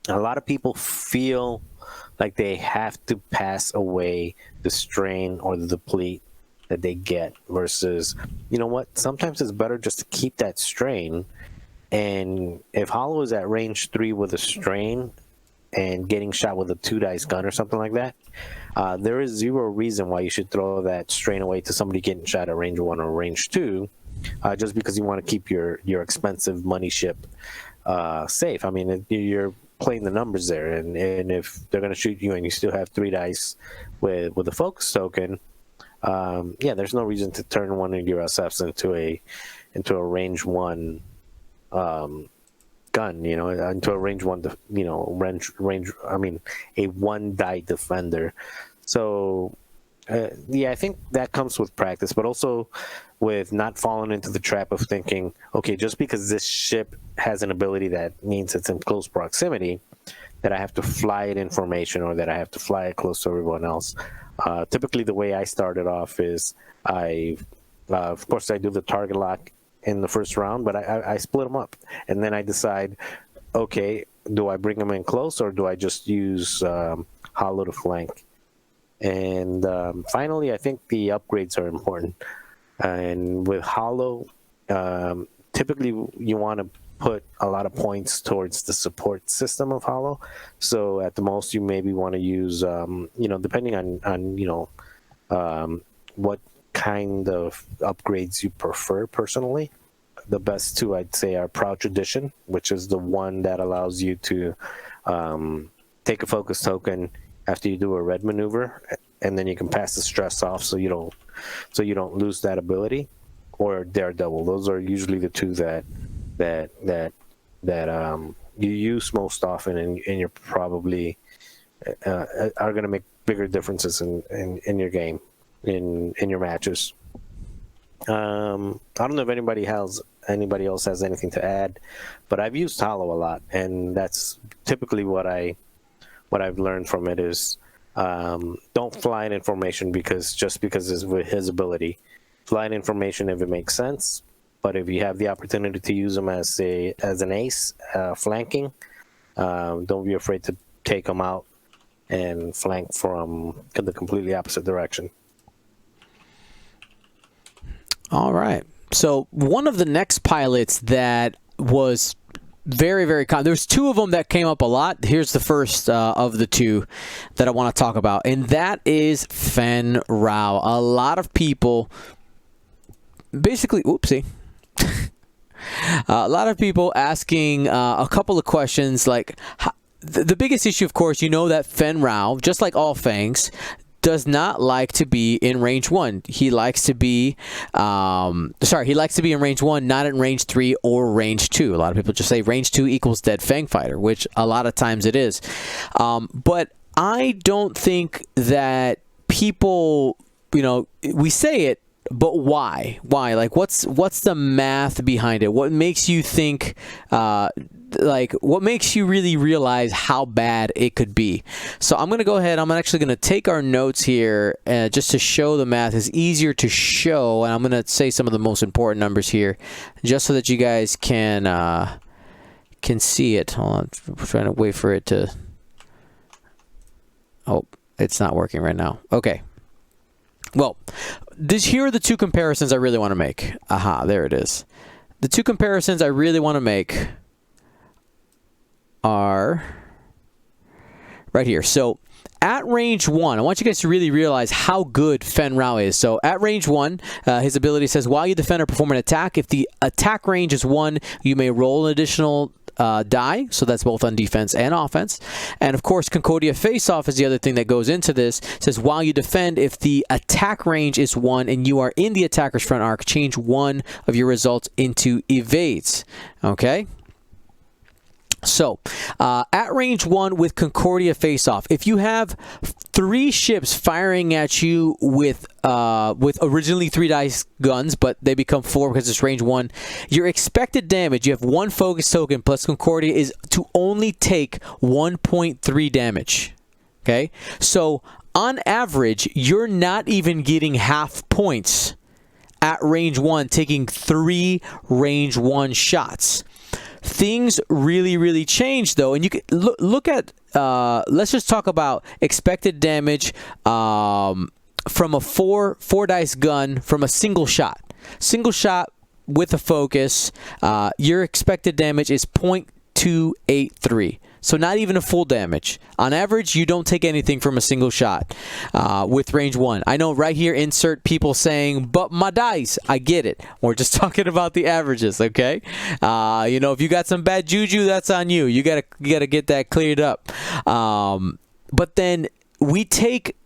a lot of people feel like they have to pass away the strain or the deplete that they get, versus, sometimes it's better just to keep that strain. And if Hollow is at range 3 with a strain and getting shot with a 2 dice gun or something like that, there is zero reason why you should throw that strain away to somebody getting shot at range 1 or range 2. Just because you want to keep your expensive money ship safe. I mean, you're playing the numbers there, and if they're going to shoot you and you still have 3 dice with a focus token, there's no reason to turn one of your SFs into a range 1 gun, into a range 1, a 1 die defender. So I think that comes with practice, but also with not falling into the trap of thinking, okay, just because this ship has an ability that means it's in close proximity, that I have to fly it in formation, or that I have to fly it close to everyone else. Typically, the way I started off is of course, I do the target lock in the first round, but I split them up, and then I decide, okay, do I bring them in close, or do I just use Hollow to flank? And finally, I think the upgrades are important. And with Hollow, typically you want to put a lot of points towards the support system of Hollow. So at the most, you maybe want to use, depending on what kind of upgrades you prefer personally. The best 2, I'd say, are Proud Tradition, which is the one that allows you to take a focus token after you do a red maneuver, and then you can pass the stress off, so you don't lose that ability. Or Daredevil. Those are usually the 2 that you use most often, and you're probably are going to make bigger differences in your game, in your matches. I don't know if anybody else has anything to add, but I've used Hollow a lot, and that's typically what I've learned from it is don't fly in information because of his ability. Fly in information if it makes sense, but if you have the opportunity to use him as an ace, flanking, don't be afraid to take him out and flank from the completely opposite direction. All right. So one of the next pilots that was very, very common. There's two of them that came up a lot. Here's the first of the two that I want to talk about, and that is Fen Rao. A lot of people basically, whoopsie. A lot of people asking a couple of questions like, the biggest issue, of course, that Fen Rao, just like all Fangs, does not like to be in range 1. He likes to be he likes to be in range 1, not in range 3 or range 2. A lot of people just say range 2 equals dead Fang fighter, which a lot of times it is. But I don't think that people, we say it, but why? Like, what's the math behind it? What makes you think, what makes you really realize how bad it could be? So I'm going to go ahead. I'm actually going to take our notes here just to show the math. It's easier to show, and I'm going to say some of the most important numbers here just so that you guys can see it. Hold on. I'm trying to wait for it to... Oh, it's not working right now. Okay. Well, here are the two comparisons I really want to make. Aha, there it is. The two comparisons I really want to make are right here. So at range 1, I want you guys to really realize how good Fen Rao is. So at range 1, his ability says, while you defend or perform an attack, if the attack range is 1, you may roll an additional die. So that's both on defense and offense. And of course, Concordia Face-Off is the other thing that goes into this. It says, while you defend, if the attack range is 1 and you are in the attacker's front arc, change one of your results into evades. Okay? So, at range 1 with Concordia Face-Off, if you have 3 ships firing at you with originally 3 dice guns, but they become 4 because it's range 1, your expected damage, you have 1 focus token plus Concordia, is to only take 1.3 damage. Okay? So, on average, you're not even getting half points at range 1, taking 3 range 1 shots. Things really, really change, though, and you can look at. Let's just talk about expected damage from a 4 dice gun from a single shot. Single shot with a focus. Your expected damage is 0.283. So not even a full damage. On average, you don't take anything from a single shot with range 1. I know right here, insert people saying, but my dice. I get it. We're just talking about the averages, okay? If you got some bad juju, that's on you. You gotta get that cleared up. But then we take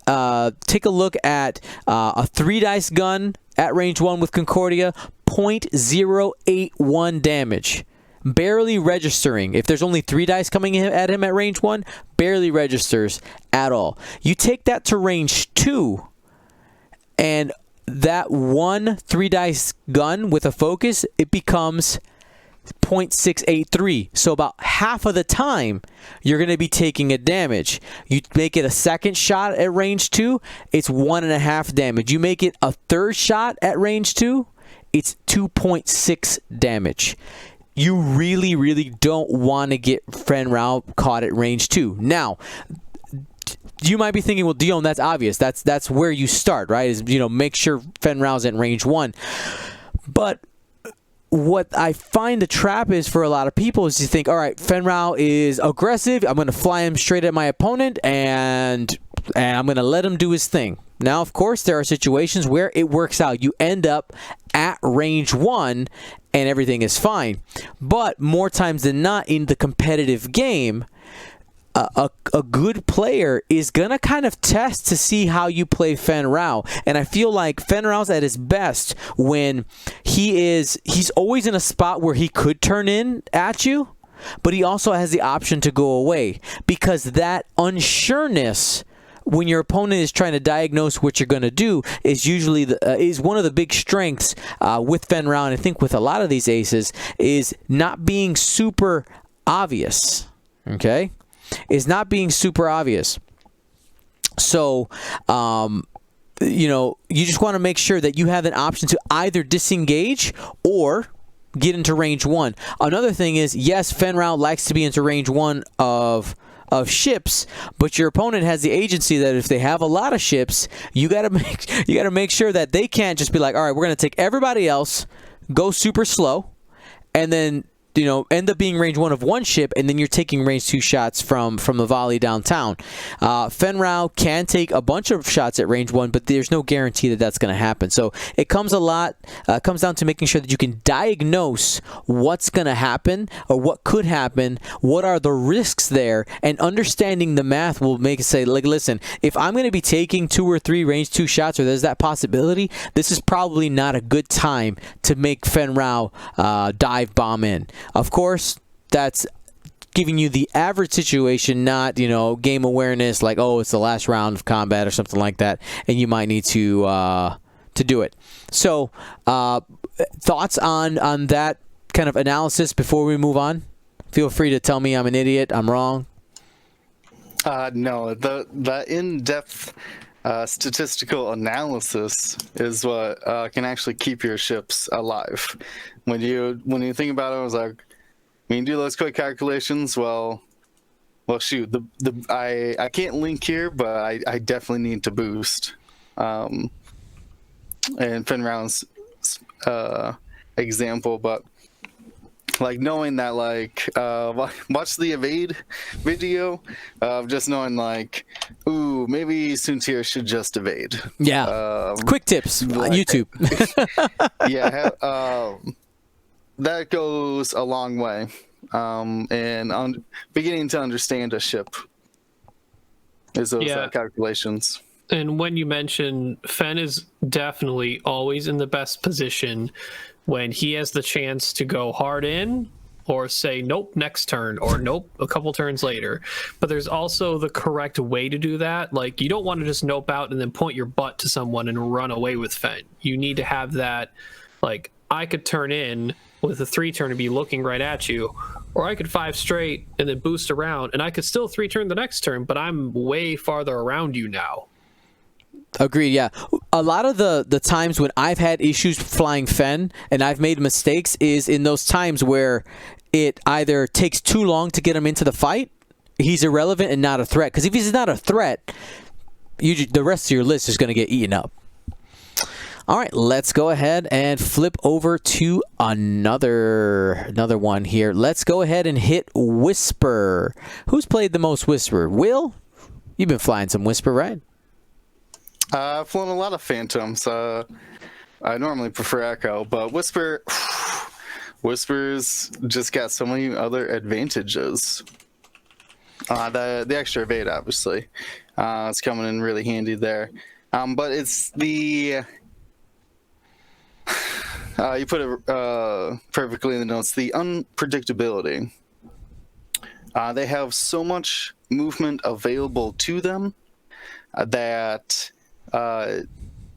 a look at a 3 dice gun at range 1 with Concordia, 0.081 damage. Barely registering. If there's only 3 dice coming at him at range 1, barely registers at all. You take that to range 2, and that 1 3 dice gun with a focus, it becomes 0.683. So about half of the time, you're going to be taking a damage. You make it a second shot at range 2, it's 1.5 damage. You make it a third shot at range 2, it's 2.6 damage. You really, really don't want to get Fen Rao caught at range 2. Now, you might be thinking, well, Dion, that's obvious. That's where you start, right? Is, make sure Fen Rao's at range 1. But what I find the trap is for a lot of people is to think, all right, Fen Rao is aggressive. I'm going to fly him straight at my opponent, and I'm going to let him do his thing. Now, of course, there are situations where it works out. You end up at range 1 and everything is fine. But more times than not in the competitive game, a good player is going to kind of test to see how you play Fen Rao. And I feel like Fen Rao's at his best when he's always in a spot where he could turn in at you, but he also has the option to go away, because that unsureness when your opponent is trying to diagnose what you're going to do is usually is one of the big strengths with Fen Rao, and I think with a lot of these aces, is not being super obvious. Okay, is not being super obvious. So, you just want to make sure that you have an option to either disengage or get into range 1. Another thing is, yes, Fen Rao likes to be into range 1 of ships, but your opponent has the agency that if they have a lot of ships, you gotta make sure that they can't just be like, all right, we're gonna take everybody else, go super slow, and then end up being range 1 of one ship, and then you're taking range 2 shots from the volley downtown. Fen Rao can take a bunch of shots at range 1, but there's no guarantee that that's going to happen. So it comes down to making sure that you can diagnose what's going to happen or what could happen, what are the risks there, and understanding the math will make it say, like, listen, if I'm going to be taking 2 or 3 range 2 shots, or there's that possibility, this is probably not a good time to make Fen Rao dive bomb in. Of course, that's giving you the average situation, not, game awareness, like, oh, it's the last round of combat or something like that, and you might need to do it. So, thoughts on that kind of analysis before we move on? Feel free to tell me I'm an idiot, I'm wrong. No, the in-depth statistical analysis is what can actually keep your ships alive. When you think about it, I was like, when you do those quick calculations, well, shoot, I can't link here, but I definitely need to boost. And Fen Rao's example, but like knowing that, like, watch the evade video, just knowing like, ooh, maybe Suntir should just evade. Yeah. Quick tips on YouTube. Yeah. That goes a long way, and beginning to understand a ship is those calculations. And when you mention Fen is definitely always in the best position when he has the chance to go hard in or say nope next turn or nope a couple turns later. But there's also the correct way to do that. Like, you don't want to just nope out and then point your butt to someone and run away with Fen. You need to have that, like, I could turn in with a 3-turn and be looking right at you, or I could 5 straight and then boost around, and I could still 3-turn the next turn, but I'm way farther around you now. Agreed, yeah. A lot of the times when I've had issues flying Fen and I've made mistakes is in those times where it either takes too long to get him into the fight, he's irrelevant and not a threat. Because if he's not a threat, the rest of your list is going to get eaten up. All right, let's go ahead and flip over to another one here. Let's go ahead and hit Whisper. Who's played the most Whisper? Will? You've been flying some Whisper, right? I've flown a lot of Phantoms. I normally prefer Echo, but Whisper's just got so many other advantages. The extra evade, obviously, it's coming in really handy there. But it's the you put it perfectly in the notes. The unpredictability. They have so much movement available to them that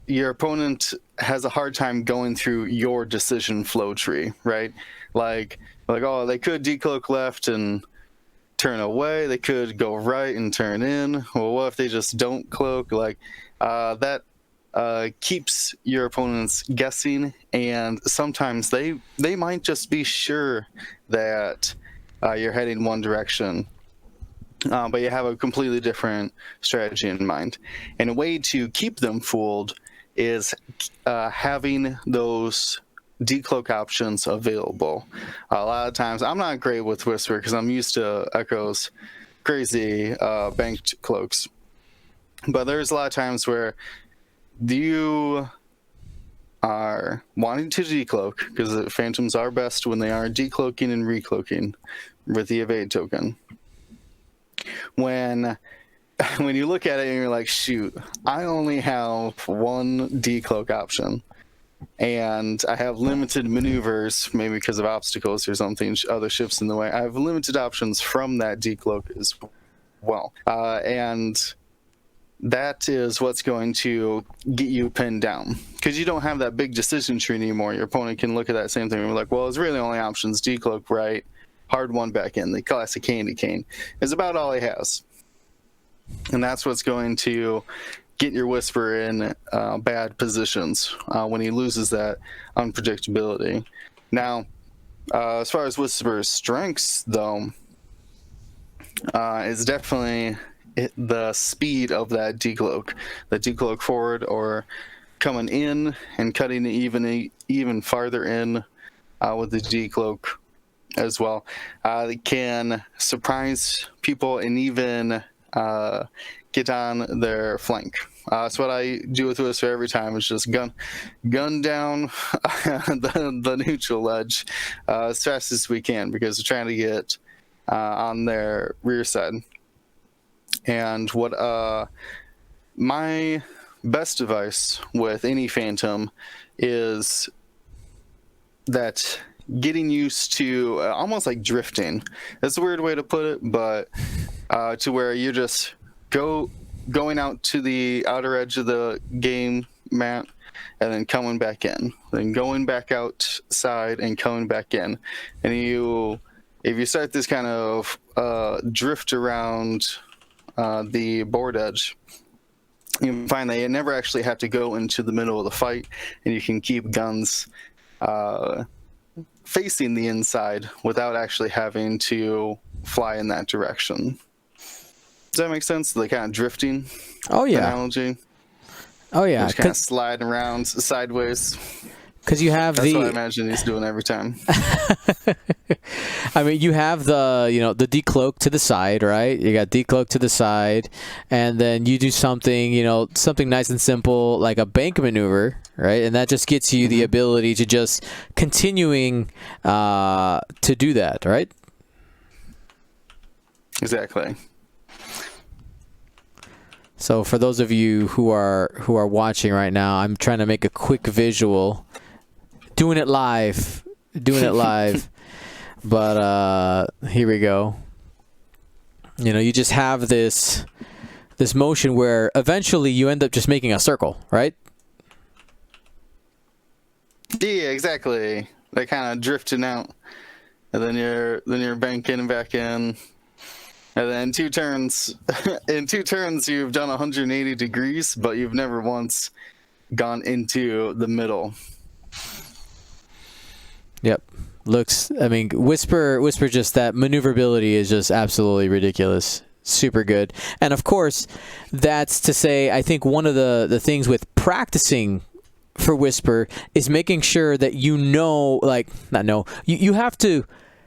your opponent has a hard time going through your decision flow tree, right? Like, oh, they could decloak left and turn away. They could go right and turn in. Well, what if they just don't cloak? Like, that keeps your opponents guessing, and sometimes they might just be sure that you're heading one direction. But you have a completely different strategy in mind. And a way to keep them fooled is having those decloak options available. A lot of times, I'm not great with Whisper because I'm used to Echo's crazy banked cloaks. But there's a lot of times where you are wanting to decloak, because Phantoms are best when they are decloaking and recloaking with the evade token. When you look at it and you're like, shoot, I only have one decloak option, and I have limited maneuvers, maybe because of obstacles or something, other ships in the way. I have limited options from that decloak as well. And that is what's going to get you pinned down, because you don't have that big decision tree anymore. Your opponent can look at that same thing and be like, well, it's really only options decloak, right? Hard one back in. The classic candy cane is about all he has. And that's what's going to get your Whisper in bad positions when he loses that unpredictability. Now, as far as Whisper's strengths, though, is definitely the speed of that decloak. The decloak forward or coming in and cutting it even farther in with the decloak as well. It can surprise people and even get on their flank. So what I do with Whisper every time is just gun down the neutral edge as fast as we can, because we're trying to get on their rear side. And what my best advice with any Phantom is that getting used to almost like drifting. That's a weird way to put it, but to where you're just going out to the outer edge of the game map and then coming back in, then going back outside and coming back in. And if you start this kind of drift around the board edge, you find that you never actually have to go into the middle of the fight, and you can keep guns facing the inside without actually having to fly in that direction. Does that make sense? The kind of drifting analogy? Oh, yeah. Just kind of sliding around sideways. Because you have That's what I imagine he's doing every time. I mean, you have the decloak to the side, right? You got decloak to the side, and then you do something, something nice and simple like a bank maneuver, right? And that just gets you the ability to just continuing to do that, right? Exactly. So for those of you who are watching right now, I'm trying to make a quick visual. Doing it live. But here we go. You just have this motion where eventually you end up just making a circle, right? Yeah, exactly. They kind of drifting out, and then you're banking back in, and then in 2 turns you've done 180 degrees, but you've never once gone into the middle. Yep. Whisper just that maneuverability is just absolutely ridiculous. Super good. And of course, that's to say, I think one of the things with practicing for Whisper is making sure that you have to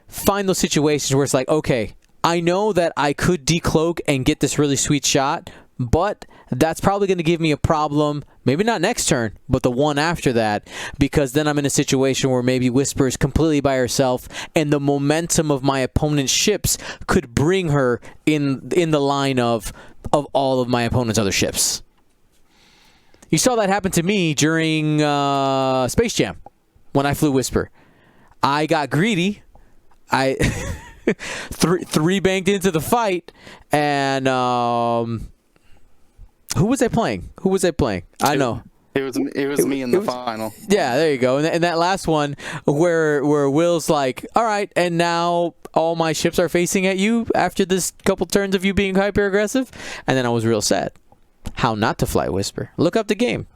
find those situations where it's like, okay, I know that I could decloak and get this really sweet shot, but that's probably going to give me a problem, maybe not next turn, but the one after that, because then I'm in a situation where maybe Whisper is completely by herself, and the momentum of my opponent's ships could bring her in the line of all of my opponent's other ships. You saw that happen to me during Space Jam when I flew Whisper. I got greedy. I three banked into the fight, and who was I playing? I know. It was me in the final. Yeah, there you go. And that last one where Will's like, all right, and now all my ships are facing at you after this couple turns of you being hyper aggressive. And then I was real sad. How not to fly Whisper. Look up the game.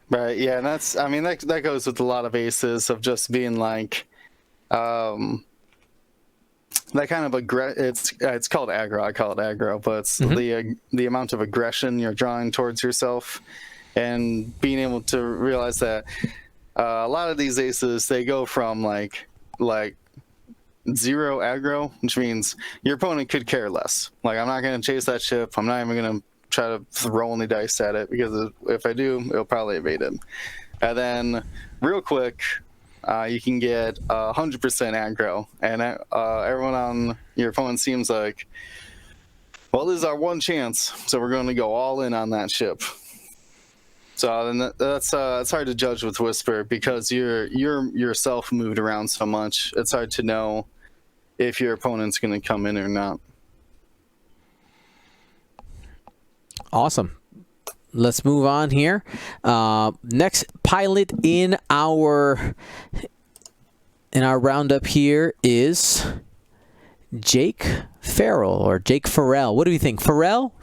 Right, yeah, and that goes with a lot of aces of just being like that kind of it's called aggro. I call it aggro, but it's the amount of aggression you're drawing towards yourself, and being able to realize that a lot of these aces, they go from like 0 aggro, which means your opponent could care less. Like, I'm not going to chase that ship. I'm not even going to try to throw any dice at it, because if I do, it'll probably evade it. And then real quick, you can get 100% aggro, and everyone on your opponent seems like, well, this is our one chance, so we're going to go all in on that ship. So then that's it's hard to judge with Whisper, because you're yourself moved around so much. It's hard to know if your opponent's going to come in or not. Awesome. Let's move on here. Next pilot in our roundup here is Jake Farrell, or Jake Farrell. What do you think? Farrell?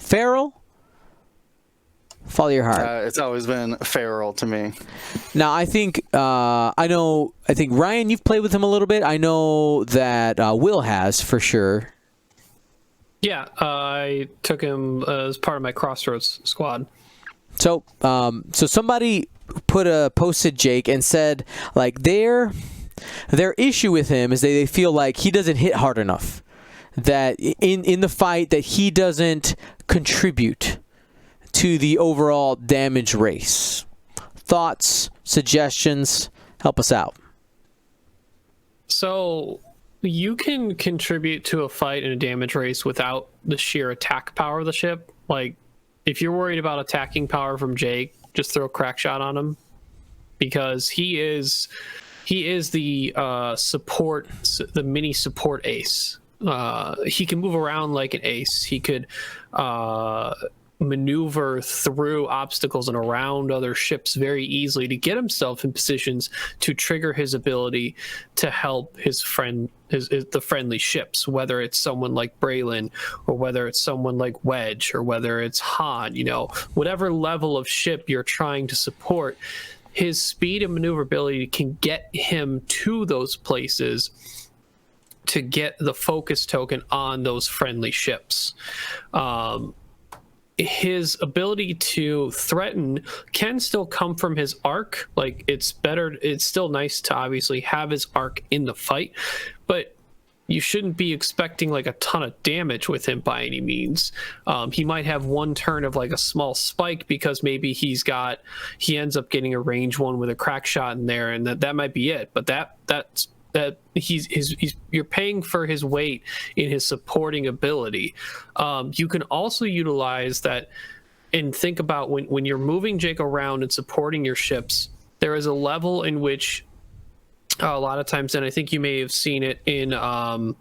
Follow your heart. It's always been Farrell to me. Now, I think I think Ryan, you've played with him a little bit. I know that Will has for sure. Yeah, I took him as part of my Crossroads squad. So, so somebody posted Jake and said, like, their issue with him is they feel like he doesn't hit hard enough. That in the fight, that he doesn't contribute to the overall damage race. Thoughts, suggestions, help us out. So you can contribute to a fight in a damage race without the sheer attack power of the ship. Like, if you're worried about attacking power from Jake, just throw a crack shot on him, because he is the support, the mini support ace. He can move around like an ace. He could maneuver through obstacles and around other ships very easily to get himself in positions to trigger his ability to help his friend, the friendly ships, whether it's someone like Braylon, or whether it's someone like Wedge, or whether it's Han. You know, whatever level of ship you're trying to support, his speed and maneuverability can get him to those places to get the focus token on those friendly ships. His ability to threaten can still come from his arc. Like, it's still nice to obviously have his arc in the fight, but you shouldn't be expecting like a ton of damage with him by any means. He might have one turn of like a small spike because maybe he ends up getting a range one with a crack shot in there, and that might be it. But that's you're paying for his weight in his supporting ability. You can also utilize that and think about when you're moving Jake around and supporting your ships, there is a level in which a lot of times, and I think you may have seen it in there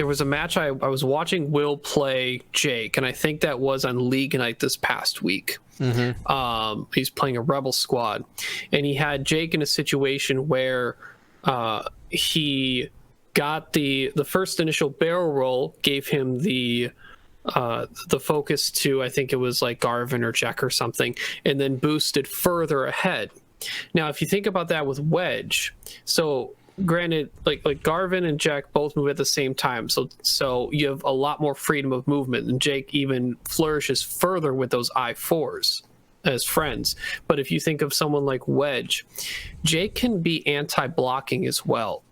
was a match I was watching Will play Jake, and I think that was on League Night this past week. Mm-hmm. He's playing a Rebel squad, and he had Jake in a situation where he got the first initial barrel roll, gave him the focus to, I think it was like Garvin or Jack or something, and then boosted further ahead. Now, if you think about that with Wedge, so granted, like Garvin and Jack both move at the same time, so you have a lot more freedom of movement, and Jake even flourishes further with those I4s as friends. But if you think of someone like Wedge, Jake can be anti-blocking as well,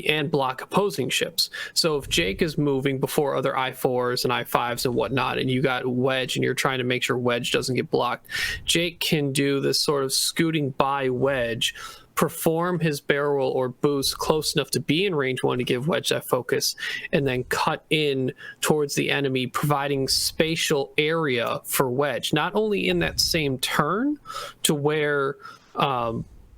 and block opposing ships. So if Jake is moving before other I4s and I5s and whatnot, and you got Wedge and you're trying to make sure Wedge doesn't get blocked, Jake can do this sort of scooting by Wedge, perform his barrel roll or boost close enough to be in range one to give Wedge that focus, and then cut in towards the enemy, providing spatial area for Wedge, not only in that same turn to where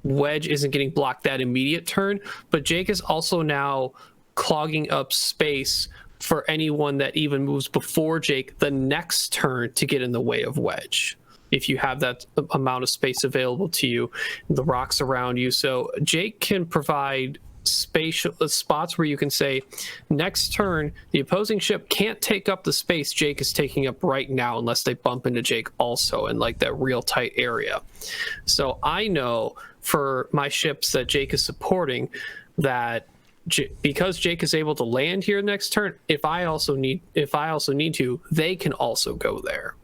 Wedge isn't getting blocked that immediate turn, but Jake is also now clogging up space for anyone that even moves before Jake the next turn to get in the way of Wedge, if you have that amount of space available to you, the rocks around you. So Jake can provide spatial spots where you can say, next turn, the opposing ship can't take up the space Jake is taking up right now unless they bump into Jake also in like that real tight area. So I know for my ships that Jake is supporting that because Jake is able to land here next turn, if I also need to, they can also go there.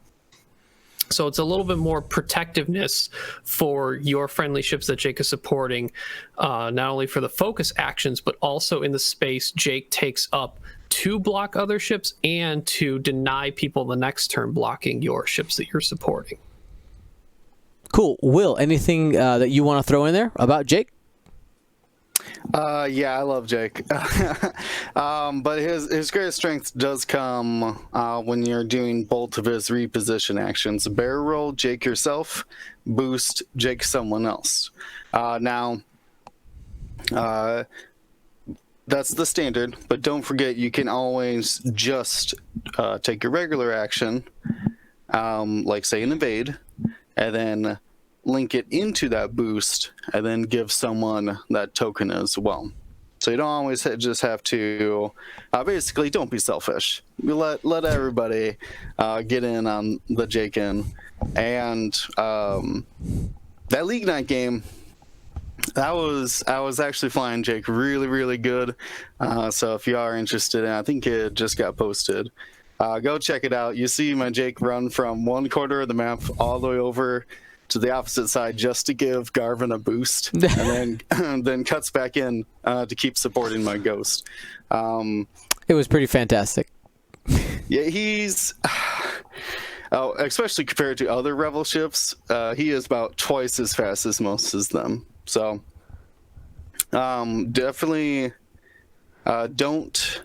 So it's a little bit more protectiveness for your friendly ships that Jake is supporting, not only for the focus actions, but also in the space Jake takes up to block other ships and to deny people the next turn blocking your ships that you're supporting. Cool. Will, anything that you want to throw in there about Jake? Yeah, I love Jake. But his greatest strength does come when you're doing both of his reposition actions. Barrel roll, Jake yourself. Boost, Jake someone else. Now, that's the standard, but don't forget you can always just take your regular action, like say an evade, and then link it into that boost, and then give someone that token as well. So you don't always just have to. Basically, don't be selfish. You let everybody get in on the Jake in, and that League Night game. I was actually flying Jake really, really good. So if you are interested, I think it just got posted. Go check it out. You see my Jake run from one corner of the map all the way over to the opposite side just to give Garvin a boost, and then cuts back in to keep supporting my Ghost. It was pretty fantastic. Yeah, he's. Especially compared to other Rebel ships, he is about twice as fast as most of them. So, definitely don't.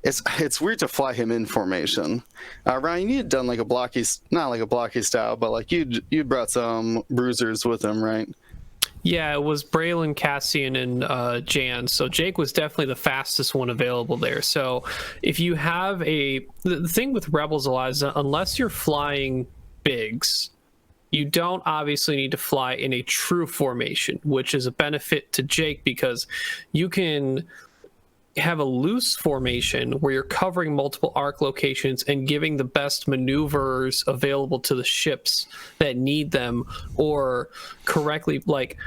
It's weird to fly him in formation. Ryan, you had done like a blocky, not like a blocky style, but like you brought some bruisers with him, right? Yeah, it was Braylon, Cassian, and Jan. So Jake was definitely the fastest one available there. So if you have the thing with Rebels a lot is unless you're flying bigs, you don't obviously need to fly in a true formation, which is a benefit to Jake because you can have a loose formation where you're covering multiple arc locations and giving the best maneuvers available to the ships that need them, or correctly, like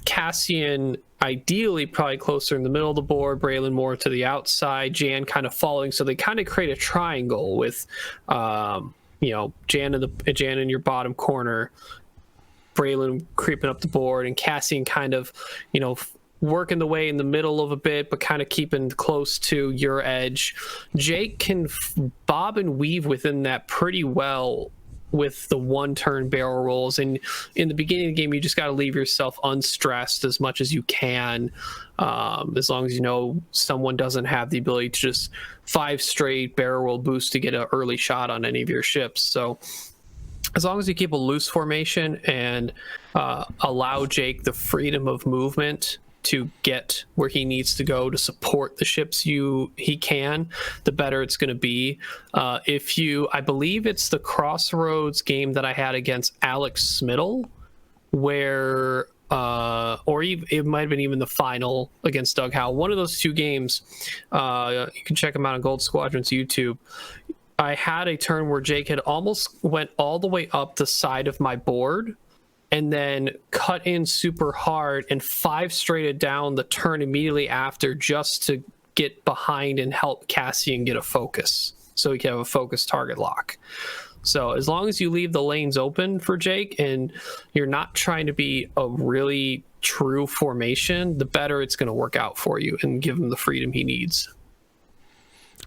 Cassian ideally probably closer in the middle of the board, Braylon more to the outside, Jan kind of following, so they kind of create a triangle with Jan in your bottom corner, Braylon creeping up the board, and Cassian kind of working the way in the middle of a bit, but kind of keeping close to your edge. Jake can bob and weave within that pretty well with the one-turn barrel rolls. And in the beginning of the game, you just got to leave yourself unstressed as much as you can, as long as someone doesn't have the ability to just 5 straight barrel roll boost to get an early shot on any of your ships. So as long as you keep a loose formation and allow Jake the freedom of movement to get where he needs to go to support the ships he can, the better it's going to be. I believe it's the Crossroads game that I had against Alex Smittle, where it might have been even the final against Doug Howe. One of those 2 games, you can check them out on Gold Squadron's YouTube. I had a turn where Jake had almost went all the way up the side of my board and then cut in super hard and 5 straighted down the turn immediately after just to get behind and help Cassian get a focus so he can have a focus target lock. So as long as you leave the lanes open for Jake and you're not trying to be a really true formation, the better it's going to work out for you and give him the freedom he needs.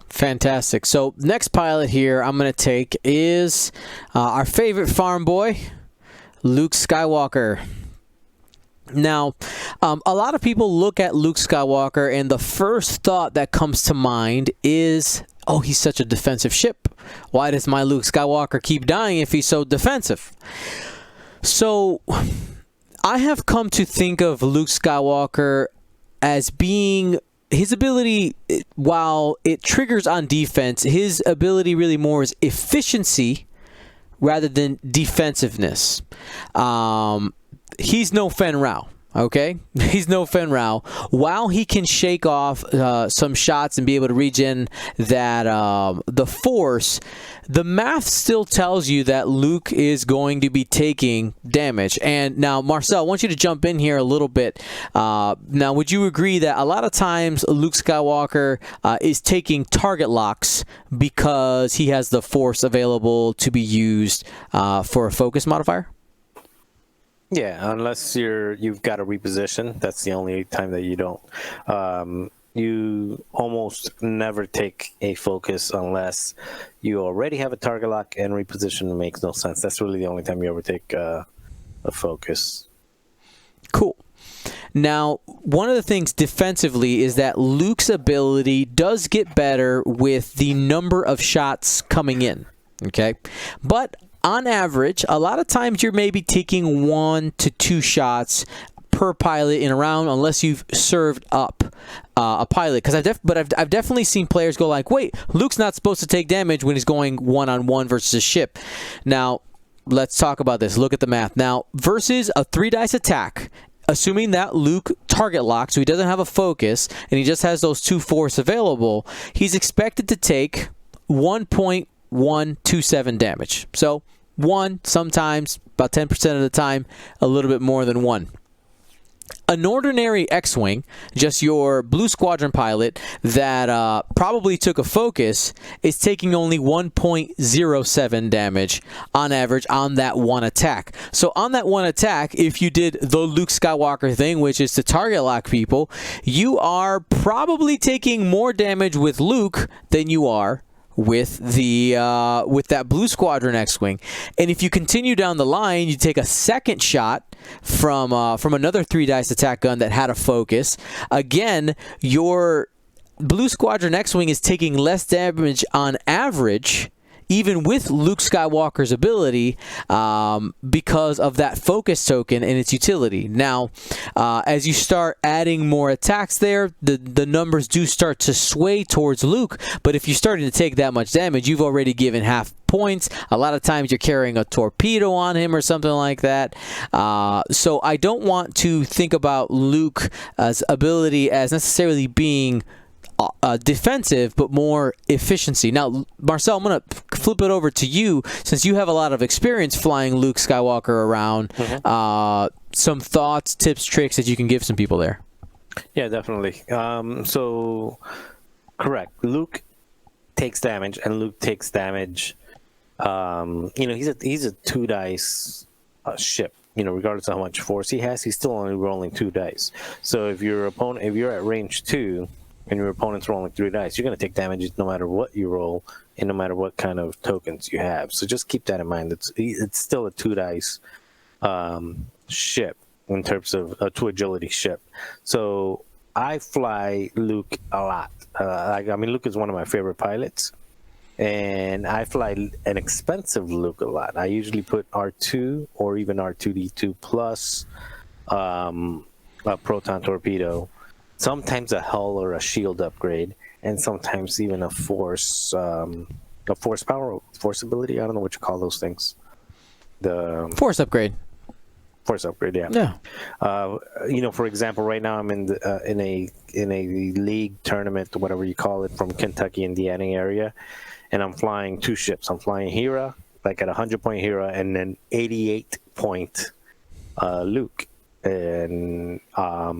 Fantastic. So next pilot here I'm going to take is our favorite farm boy, Luke Skywalker. Now, a lot of people look at Luke Skywalker and the first thought that comes to mind is, oh, he's such a defensive ship. Why does my Luke Skywalker keep dying if he's so defensive? So, I have come to think of Luke Skywalker as being his ability, while it triggers on defense, his ability really more is efficiency rather than defensiveness. He's no Fen Rao, okay? He's no Fen Rao. While he can shake off some shots and be able to regen that the Force, the math still tells you that Luke is going to be taking damage. And now, Marcel, I want you to jump in here a little bit. Now, would you agree that a lot of times Luke Skywalker is taking target locks because he has the Force available to be used for a focus modifier? Yeah, unless you've got a reposition, that's the only time that you don't. You almost never take a focus unless you already have a target lock, and reposition makes no sense. That's really the only time you ever take a focus. Cool. Now, one of the things defensively is that Luke's ability does get better with the number of shots coming in, okay? But on average, a lot of times you're maybe taking 1 to 2 shots per pilot in a round unless you've served up a pilot. Because I've definitely seen players go like, wait, Luke's not supposed to take damage when he's going one-on-one versus a ship. Now, let's talk about this. Look at the math. Now, versus a 3-dice attack, assuming that Luke target locked, so he doesn't have a focus, and he just has those 2 force available, he's expected to take 1.127 damage. So, 1, sometimes, about 10% of the time, a little bit more than 1. An ordinary X-Wing, just your Blue Squadron pilot that probably took a focus, is taking only 1.07 damage on average on that one attack. So on that one attack, if you did the Luke Skywalker thing, which is to target lock people, you are probably taking more damage with Luke than you are with that Blue Squadron X-Wing. And if you continue down the line, you take a second shot from another 3-dice attack gun that had a focus. Again, your Blue Squadron X-Wing is taking less damage on average, even with Luke Skywalker's ability, because of that focus token and its utility. Now, as you start adding more attacks there, the numbers do start to sway towards Luke, but if you're starting to take that much damage, you've already given half points. A lot of times you're carrying a torpedo on him or something like that. So I don't want to think about Luke's ability as necessarily being defensive, but more efficiency. Now, Marcel, I'm going to flip it over to you since you have a lot of experience flying Luke Skywalker around. Some thoughts, tips, tricks that you can give some people there. Yeah, definitely. So, correct. Luke takes damage, and Luke takes damage. He's a 2-dice ship. Regardless of how much force he has, he's still only rolling 2 dice. So if you're at range 2. And your opponent's rolling 3 dice, you're going to take damage no matter what you roll and no matter what kind of tokens you have. So just keep that in mind. It's still a 2-dice ship in terms of a 2 agility ship. So I fly Luke a lot. Luke is one of my favorite pilots. And I fly an expensive Luke a lot. I usually put R2 or even R2D2 plus a proton torpedo. Sometimes a hull or a shield upgrade, and sometimes even a force ability. I don't know what you call those things. The force upgrade. Force upgrade, yeah. Yeah. For example, right now I'm in a league tournament, whatever you call it, from Kentucky, Indiana area, and I'm flying 2 ships. I'm flying Hera, like at 100-point Hera, and then 88-point Luke. And I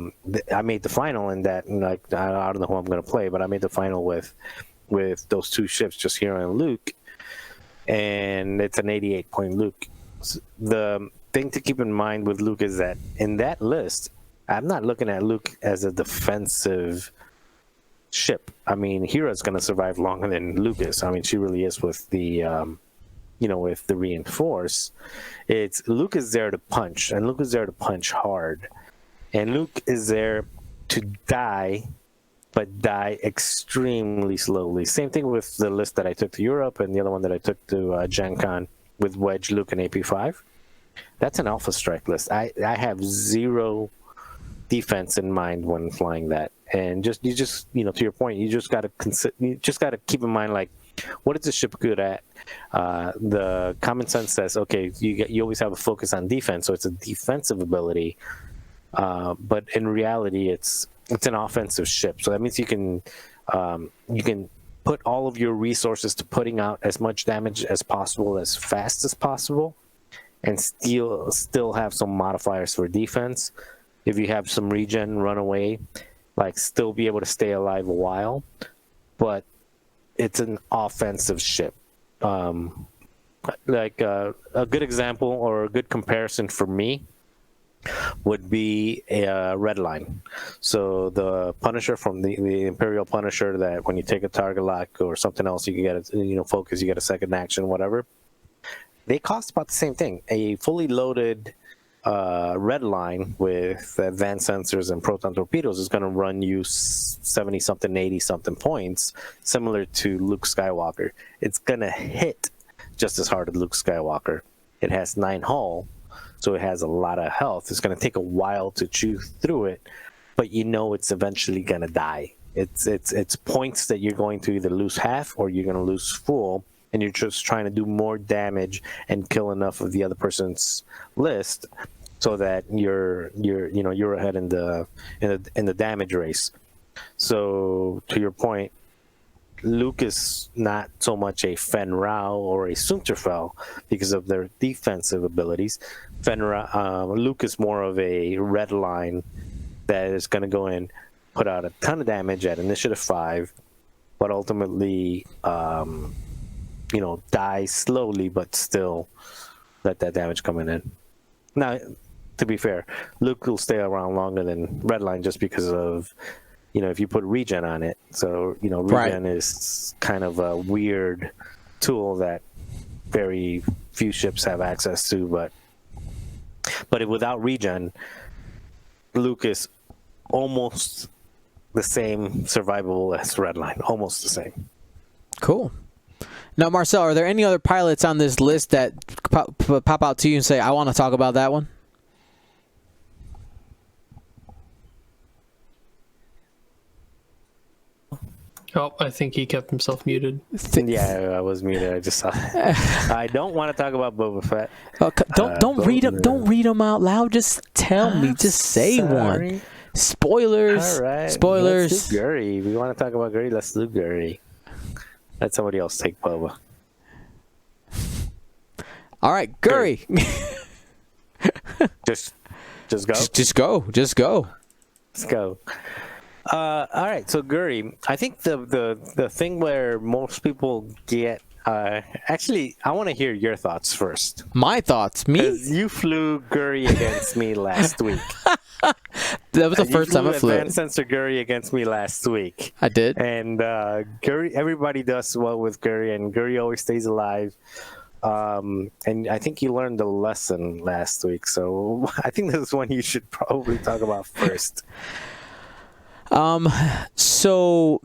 made the final in that. I don't know who I'm going to play, but I made the final with those 2 ships, just Hera and Luke, and it's an 88-point Luke. The thing to keep in mind with Luke is that in that list, I'm not looking at Luke as a defensive ship. Hera's going to survive longer than Luke is. She really is with the with the reinforce. It's Luke is there to punch, and Luke is there to punch hard, and Luke is there to die, but die extremely slowly. Same thing with the list that I took to Europe and the other one that I took to Gen Con with Wedge, Luke, and AP5. That's an Alpha Strike list. I have 0 defense in mind when flying that, and to your point, you just got to keep in mind, like, what is the ship good at? The common sense says, okay, you always have a focus on defense, so it's a defensive ability. But in reality, it's an offensive ship. So that means you can put all of your resources to putting out as much damage as possible, as fast as possible, and still have some modifiers for defense. If you have some regen, run away, still be able to stay alive a while, but it's an offensive ship. A good example or a good comparison for me would be a red line. So the Punisher from the Imperial Punisher, that when you take a target lock or something else, you can get a focus, you get a second action, whatever. They cost about the same thing. A fully loaded red line with advanced sensors and proton torpedoes is going to run you 70-something, 80-something points, similar to Luke Skywalker. It's going to hit just as hard as Luke Skywalker. It has 9 hull, so it has a lot of health. It's going to take a while to chew through it, but you know it's eventually going to die. It's points that you're going to either lose half or you're going to lose full, and you're just trying to do more damage and kill enough of the other person's list so that you're ahead in the damage race. So to your point, Luke is not so much a Fenrau or a Sunterfell because of their defensive abilities. Luke is more of a red line that is going to go in, put out a ton of damage at initiative 5, but ultimately, die slowly, but still let that damage come in. Now, to be fair, Luke will stay around longer than Redline just because of, if you put regen on it. So, regen is kind of a weird tool that very few ships have access to, but without regen, Luke is almost the same survivable as Redline, almost the same. Cool. Now, Marcel, are there any other pilots on this list that pop out to you and say, I want to talk about that one? Oh, I think he kept himself muted. Yeah, I was muted. I just saw that. I don't want to talk about Boba Fett. Don't read them. Don't read them out loud. Just tell me. Just say one. Spoilers. All right. Spoilers. Let's do Guri. We want to talk about Guri. Let's do Guri. Let somebody else take Boba. All right, Guri. Just go. Just go. Just go. Let's go. All right, so Guri, I think the thing where most people get actually, I want to hear your thoughts first. My thoughts, me? 'Cause you flew Guri against me last week. That was the first time I flew. Advanced Sensor Guri against me last week. I did. And Guri, everybody does well with Guri, and Guri always stays alive. And I think you learned the lesson last week, so I think this is one you should probably talk about first. So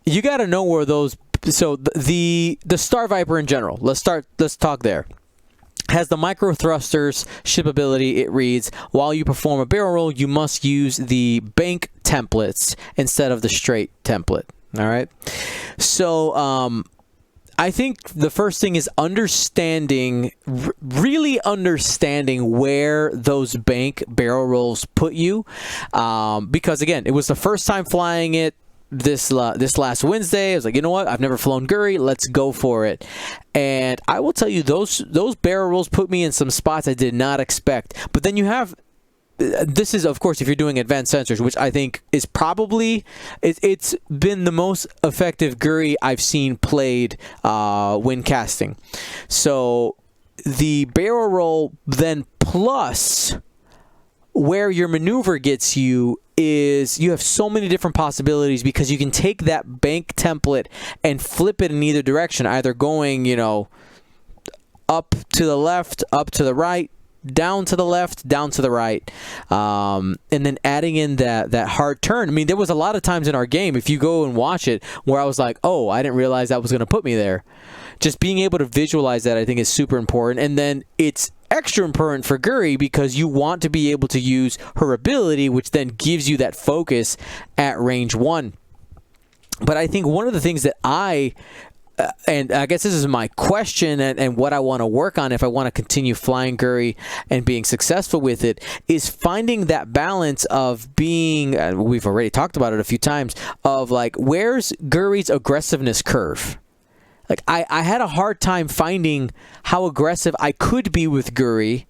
you got to know where those. So the Star Viper in general. Let's talk there. Has the micro thrusters ship ability. It reads, while you perform a barrel roll, you must use the bank templates instead of the straight template. All right. So I think the first thing is really understanding where those bank barrel rolls put you, because again, it was the first time flying it this last Wednesday. I was like, you know what? I've never flown Guri. Let's go for it. And I will tell you, those barrel rolls put me in some spots I did not expect. But then you have. This is, of course, if you're doing advanced sensors, which I think is probably it's been the most effective Guri I've seen played when casting. So the barrel roll then plus where your maneuver gets you is you have so many different possibilities because you can take that bank template and flip it in either direction, either going, up to the left, up to the right, down to the left, down to the right, and then adding in that hard turn. I mean, there was a lot of times in our game, if you go and watch it, where I was like, oh, I didn't realize that was going to put me there. Just being able to visualize that, I think, is super important. And then it's extra important for Guri because you want to be able to use her ability, which then gives you that focus at range 1. But I think one of the things that and I guess this is my question and what I want to work on if I want to continue flying Guri and being successful with it is finding that balance of being, we've already talked about it a few times, of like, where's Guri's aggressiveness curve? Like, I had a hard time finding how aggressive I could be with Guri.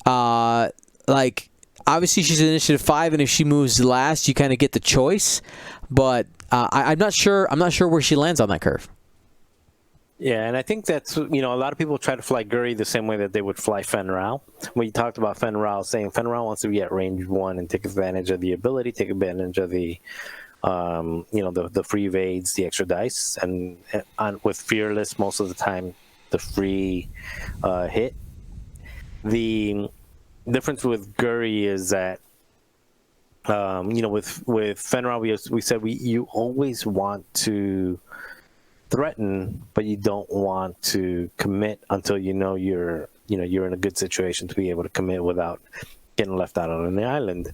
Like, obviously she's in initiative 5, and if she moves last, you kind of get the choice. But I'm not sure where she lands on that curve. Yeah, and I think that's, a lot of people try to fly Guri the same way that they would fly Fenrau. We talked about Fenrau saying Fenrau wants to be at range 1 and take advantage of the ability, take advantage of the, the free evades, the extra dice, and with Fearless, most of the time, the free hit. The difference with Guri is that, with Fenrau, we said you always want to threaten, but you don't want to commit until you know you're you're in a good situation to be able to commit without getting left out on the island.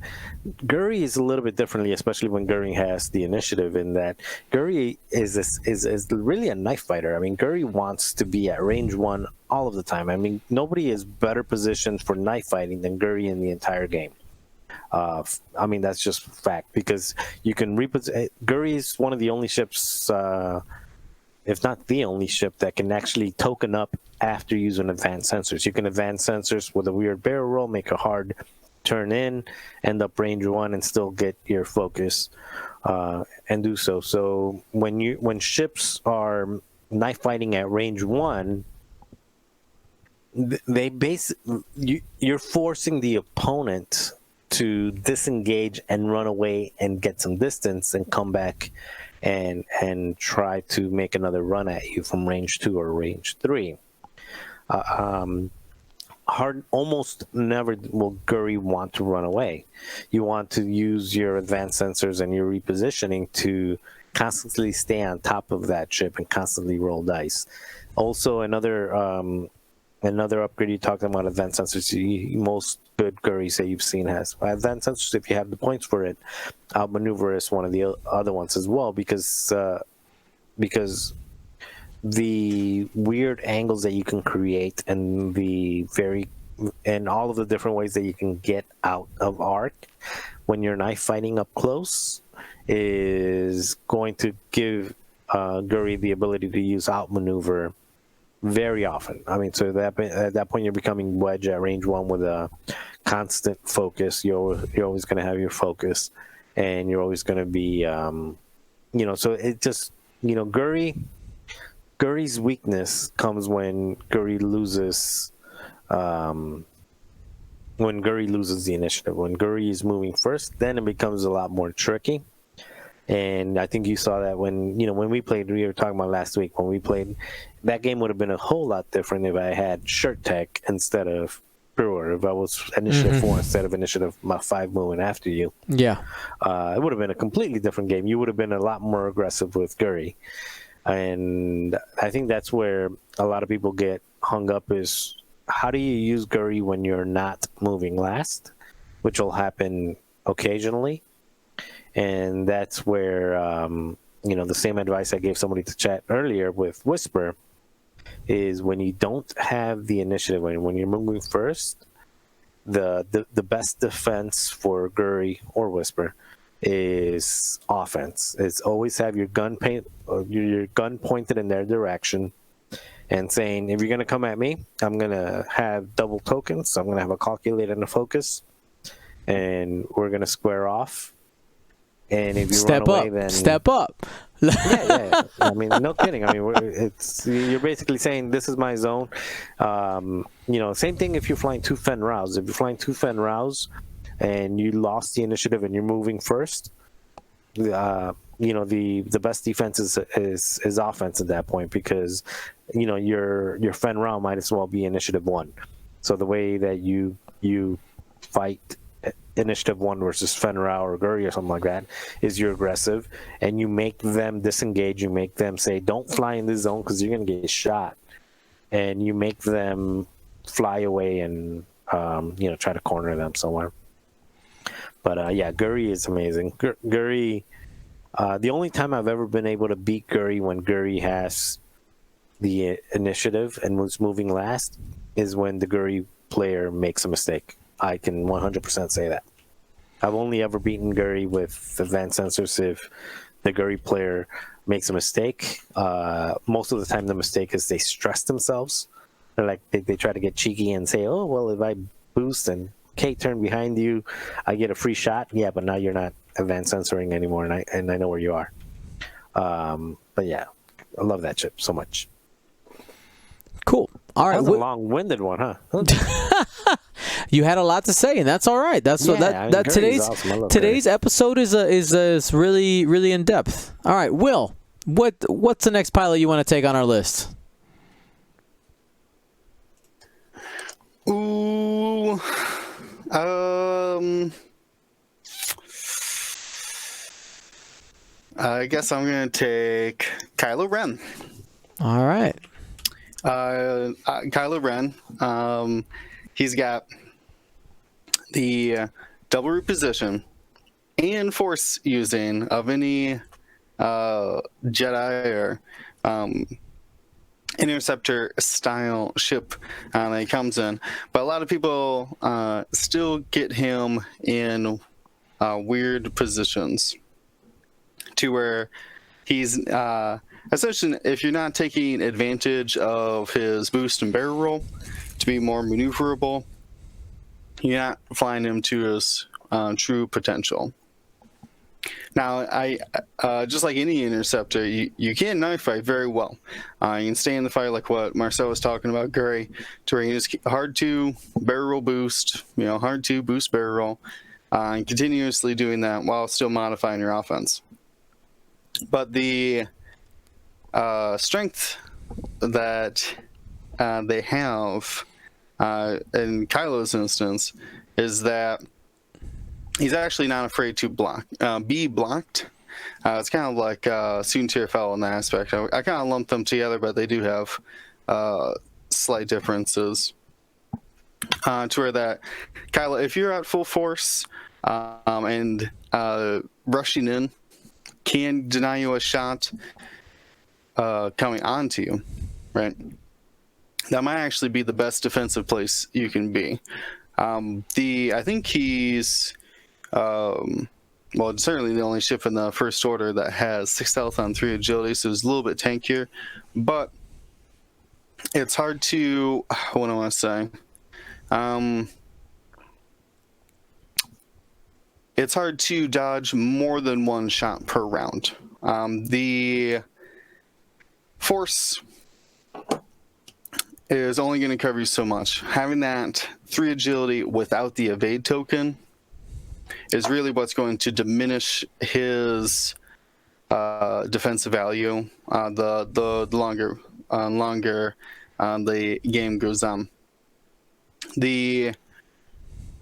Guri is a little bit differently, especially when Guri has the initiative, in that Guri is really a knife fighter. I mean, Guri wants to be at range 1 all of the time. I mean, nobody is better positioned for knife fighting than Guri in the entire game. I mean, that's just fact, because you can Guri is one of the only ships, if not the only ship, that can actually token up after using advanced sensors. You can advance sensors with a weird barrel roll, make a hard turn in, end up range 1, and still get your focus, and do so. So when ships are knife fighting at range 1, you're forcing the opponent to disengage and run away and get some distance and come back and try to make another run at you from range 2 or range 3. Almost never will Guri want to run away. You want to use your advanced sensors and your repositioning to constantly stay on top of that ship and constantly roll dice. Also, another upgrade you talked about, advanced sensors. Most good Guris that you've seen has advanced sensors. If you have the points for it, outmaneuver is one of the other ones as well, because the weird angles that you can create and all of the different ways that you can get out of arc when you're knife fighting up close is going to give Guri the ability to use outmaneuver very often. I mean, so at that point you're becoming wedge at range 1 with a constant focus. You're always going to have your focus, and you're always going to be, so it just, Guri's weakness comes when Guri loses, the initiative. When Guri is moving first, then it becomes a lot more tricky. And I think you saw that when we played, we were talking about last week, when we played, that game would have been a whole lot different if I had Shirt Tech instead of Brewer, if I was Initiative 4 instead of Initiative 5 moving after you. Yeah. It would have been a completely different game. You would have been a lot more aggressive with Guri. And I think that's where a lot of people get hung up, is how do you use Guri when you're not moving last, which will happen occasionally. And that's where, the same advice I gave somebody to chat earlier with Whisper is, when you don't have the initiative, when you're moving first, the best defense for Guri or Whisper is offense. It's always have your gun pointed in their direction and saying, if you're going to come at me, I'm going to have double tokens. I'm going to have a calculator and a focus, and we're going to square off. And if you step run away, up, then step up. yeah. I mean, no kidding. I mean, you're basically saying, this is my zone. Same thing if you're flying 2 Fen Rows. If you're flying 2 Fen Rows and you lost the initiative and you're moving first, the best defense is offense at that point, because your Fen Row might as well be initiative 1. So the way that you fight initiative 1 versus Fen Row or Guri or something like that is you're aggressive, and you make them disengage. You make them say, don't fly in this zone because you're going to get shot, and you make them fly away and try to corner them somewhere. But Guri is amazing. Guri, the only time I've ever been able to beat Guri when Guri has the initiative and was moving last is when the Guri player makes a mistake. I can 100% say that. I've only ever beaten Guri with advanced sensors if the Guri player makes a mistake. Most of the time the mistake is they stress themselves. They're like, they try to get cheeky and say, oh, well, if I boost and K-turn behind you, I get a free shot. Yeah, but now you're not advanced sensoring anymore, and I know where you are. But yeah, I love that chip so much. Cool. All right. That was a long-winded one, huh? You had a lot to say, and that's all right. That's Guri's awesome. Today's episode is really, really in depth. All right, Will, what's the next pilot you want to take on our list? Ooh, I guess I'm gonna take Kylo Ren. All right. Kylo Ren. He's got the double reposition and force using of any Jedi or interceptor style ship that he comes in, but a lot of people still get him in weird positions to where he's essentially, if you're not taking advantage of his boost and barrel roll to be more maneuverable, you're not flying him to his true potential. Now, I just like any interceptor, you can knife fight very well. You can stay in the fight like what Marcel was talking about, Gray, to where it's hard to barrel roll boost, hard to boost barrel roll, and continuously doing that while still modifying your offense. But the strength that they have in Kylo's instance is that he's actually not afraid to be blocked. It's kind of like Soontir Farrell in that aspect. I kind of lump them together, but they do have slight differences. To where that Kylo, if you're at full force and rushing in, can deny you a shot coming onto you, right? That might actually be the best defensive place you can be. I think he's certainly the only ship in the First Order that has 6 health on 3 agility, so it's a little bit tankier, but it's hard to, what do I want to say? It's hard to dodge more than one shot per round. The force is only going to cover you so much. Having that 3 agility without the evade token is really what's going to diminish his defensive value the longer the game goes on. What do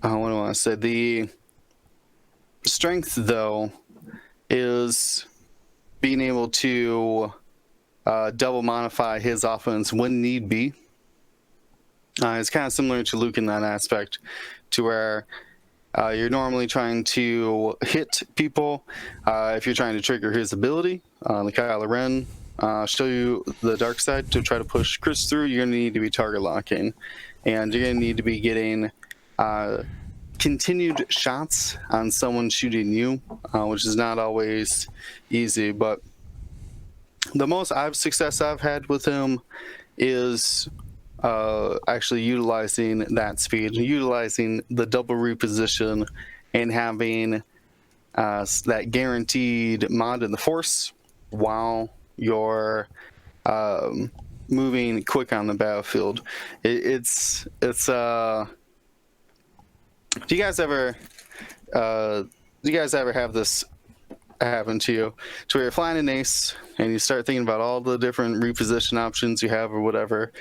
I want to say? The strength, though, is being able to double modify his offense when need be. It's kind of similar to Luke in that aspect, to where you're normally trying to hit people. If you're trying to trigger his ability, the Kylo Ren, show you the dark side to try to push Chris through, you're going to need to be target locking. And you're going to need to be getting continued shots on someone shooting you, which is not always easy. But the most success I've had with him is actually utilizing that speed, utilizing the double reposition, and having that guaranteed mod in the force while you're moving quick on the battlefield. It's do you guys ever have this happen to you, to where you're flying an ace and you start thinking about all the different reposition options you have or whatever,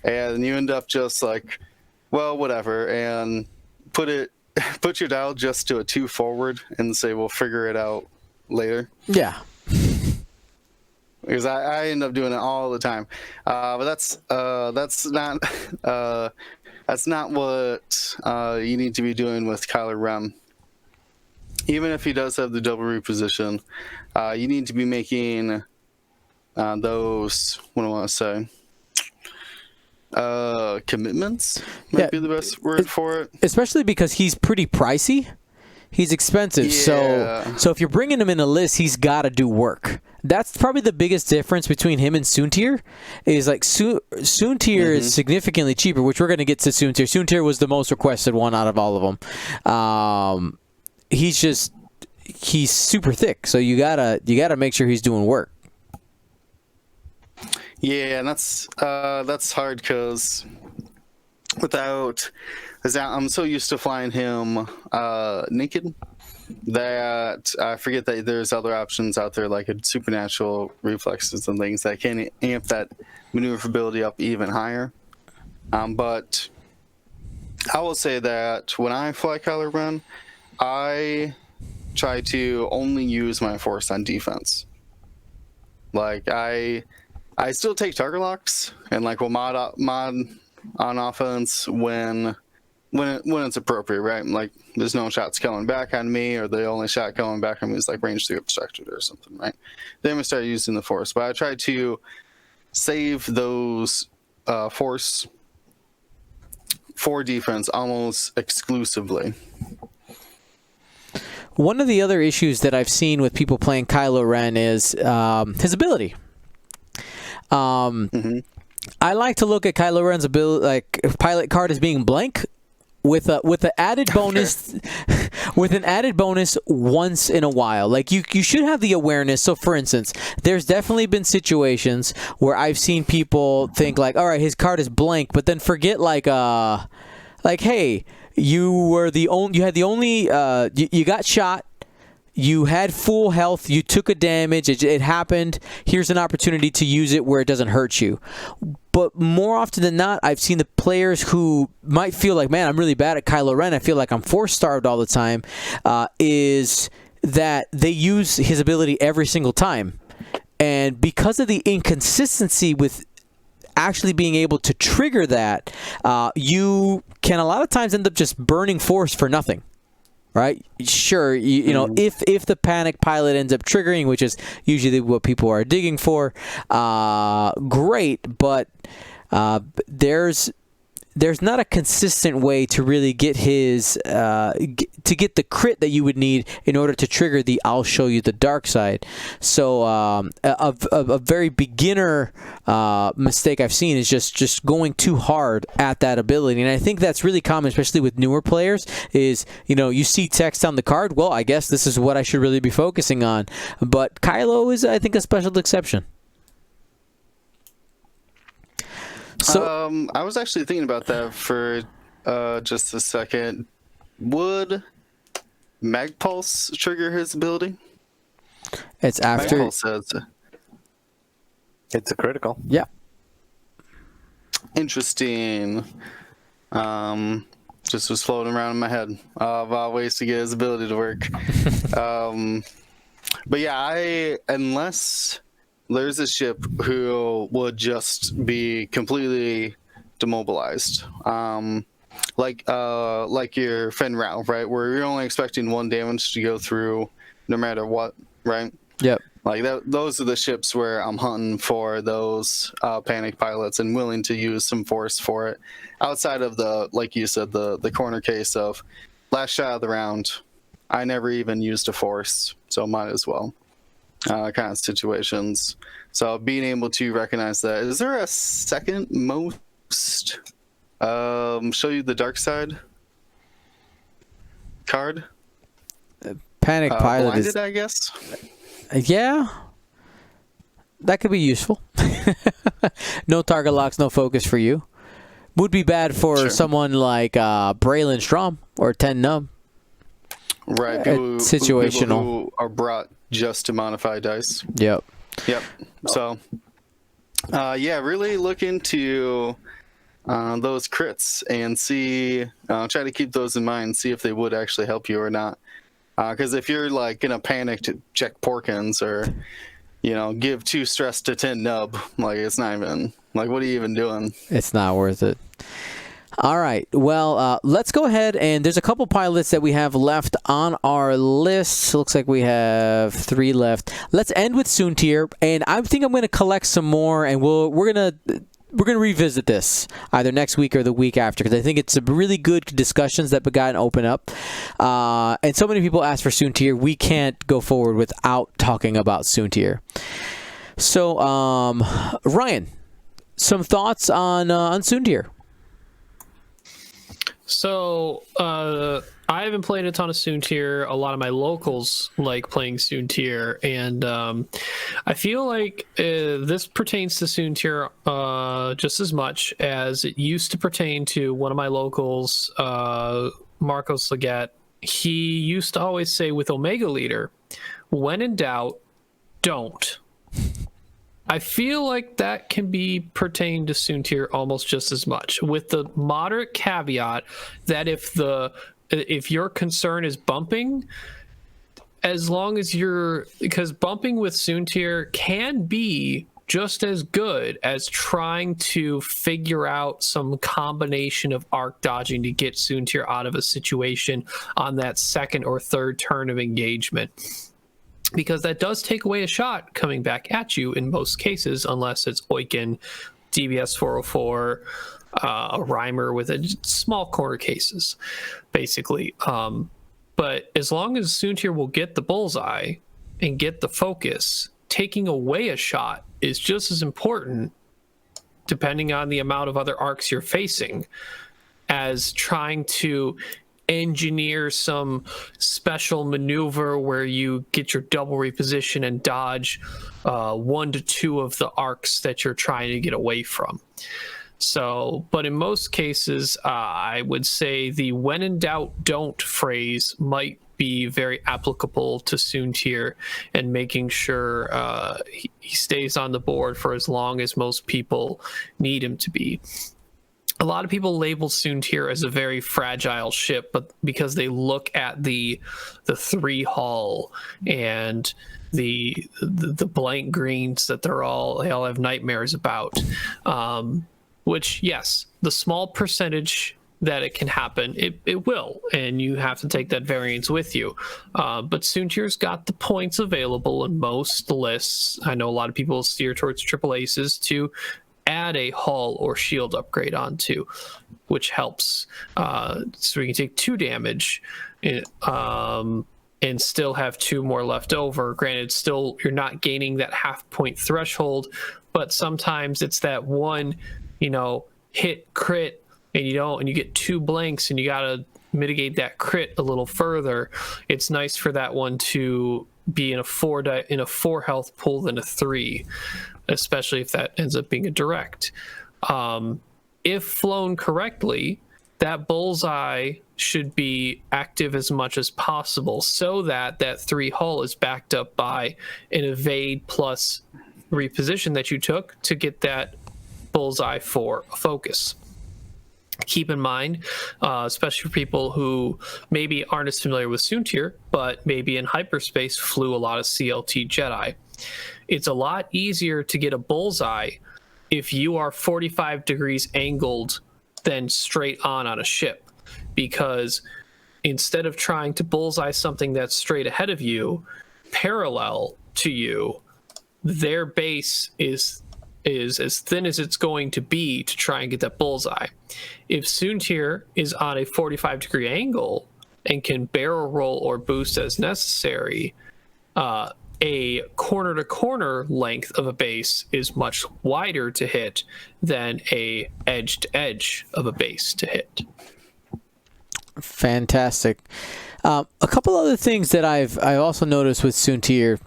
and you end up just like, well, whatever, and put your dial just to a 2 forward and say we'll figure it out later? Yeah. Because I end up doing it all the time, but that's not what you need to be doing with Kylo Ren. Even if he does have the double reposition, you need to be making those, what do I want to say, commitments might be the best word for it. Especially because he's pretty pricey. He's expensive, Yeah. so if you're bringing him in a list, he's got to do work. That's probably the biggest difference between him and Soontir. Is like Soontir is significantly cheaper, which we're going to get to Soontir. Soontir was the most requested one out of all of them. He's super thick, so you gotta make sure he's doing work. Yeah, and that's hard because I'm so used to flying him naked that I forget that there's other options out there like supernatural reflexes and things that can amp that maneuverability up even higher. But I will say that when I fly Kylo Ren, I try to only use my force on defense. Like I I still take target locks and like will mod on offense when it's appropriate, right? Like there's no shots coming back on me, or the only shot coming back on me is like range 3 obstructed or something, right? Then we start using the force. But I try to save those force for defense almost exclusively. One of the other issues that I've seen with people playing Kylo Ren is his ability. I like to look at Kylo Ren's ability, like pilot card, as being blank, with an added bonus, with an added bonus once in a while. Like you should have the awareness. So, for instance, there's definitely been situations where I've seen people think like, all right, his card is blank, but then forget like hey, you had the only you got shot. You had full health, you took a damage, it happened, here's an opportunity to use it where it doesn't hurt you. But more often than not, I've seen the players who might feel like, man, I'm really bad at Kylo Ren, I feel like I'm force-starved all the time, is that they use his ability every single time. And because of the inconsistency with actually being able to trigger that, you can a lot of times end up just burning force for nothing. Right? Sure, you know, if the panic pilot ends up triggering, which is usually what people are digging for, great, but there's not a consistent way to really get his to get the crit that you would need in order to trigger the "I'll show you the dark side." So a very beginner mistake I've seen is just going too hard at that ability, and I think that's really common, especially with newer players. Is, you know, you see text on the card, well, I guess this is what I should really be focusing on. But Kylo is, I think, a special exception. So I was actually thinking about that for just a second. Would Mag Pulse trigger his ability? it's after. Mag Pulse says It's a critical. Yeah. interesting. Just was floating around in my head of ways to get his ability to work. But yeah, unless there's a ship who would just be completely demobilized, like your Farrell, right, where you're only expecting 1 damage to go through no matter what, right? Yep. Like those are the ships where I'm hunting for those panic pilots and willing to use some force for it. Outside of the, like you said, the corner case of last shot of the round, I never even used a force, so might as well. Kind of situations. So being able to recognize that. Is there a second most show you the dark side card? Panic pilot blinded, is, I guess. yeah, that could be useful. No target locks, no focus for you. Would be bad for Sure. someone like Braylon Strom or 10 Nub. Right. People situational. who are brought just to modify dice. Yep. Yep. So, yeah, really look into those crits and see, try to keep those in mind, see if they would actually help you or not. Because if you're like gonna panic to check Porkins or, you know, give 2 stress to 10 Nub, like it's not even, like, what are you even doing? It's not worth it. All right. Well, let's go ahead, and there's a couple pilots that we have left on our list. Looks like we have 3 left. Let's end with Soontir, and I think I'm going to collect some more, and we're gonna revisit this either next week or the week after, because I think it's a really good discussions that we got and open up. And so many people ask for Soontir, we can't go forward without talking about Soontir. So, Ryan, some thoughts on Soontir? So, I haven't played a ton of Soontir. A lot of my locals like playing Soontir, and I feel like this pertains to Soontir just as much as it used to pertain to one of my locals, Marcos Leggett. He used to always say with Omega Leader, when in doubt, don't. I feel like that can be pertained to Soontir almost just as much, with the moderate caveat that if your concern is bumping, as long as because bumping with Soontir can be just as good as trying to figure out some combination of arc dodging to get Soontir out of a situation on that second or third turn of engagement. Because that does take away a shot coming back at you in most cases, unless it's Oiken, DBS 404, a Rhymer with a small corner cases, basically. But as long as Soontir will get the bullseye and get the focus, taking away a shot is just as important, depending on the amount of other arcs you're facing, as trying to engineer some special maneuver where you get your double reposition and dodge 1 to 2 of the arcs that you're trying to get away from. So, but in most cases, I would say the when in doubt, don't phrase might be very applicable to Soontir, and making sure he stays on the board for as long as most people need him to be. A lot of people label Soontir as a very fragile ship, but because they look at the 3 hull and the blank greens that they all have nightmares about. Which, yes, the small percentage that it can happen, it will, and you have to take that variance with you. But Soontir's got the points available in most lists. I know a lot of people steer towards triple aces to add a hull or shield upgrade onto, which helps. So you can take 2 damage and still have 2 more left over. Granted, still you're not gaining that half point threshold, but sometimes it's that one, hit crit and you get 2 blanks and you gotta mitigate that crit a little further. It's nice for that one to be in a 4 health pool than a 3, especially if that ends up being a direct. If flown correctly, that bullseye should be active as much as possible, so that 3 hull is backed up by an evade plus reposition that you took to get that bullseye for a focus. Keep in mind, especially for people who maybe aren't as familiar with Soontir, but maybe in hyperspace flew a lot of CLT Jedi. It's a lot easier to get a bullseye if you are 45 degrees angled than straight on a ship, because instead of trying to bullseye something that's straight ahead of you, parallel to you, their base is as thin as it's going to be to try and get that bullseye. If Soontir is on a 45 degree angle and can barrel roll or boost as necessary, a corner to corner length of a base is much wider to hit than a edge to edge of a base to hit. Fantastic. A couple other things that I've also noticed with Soontir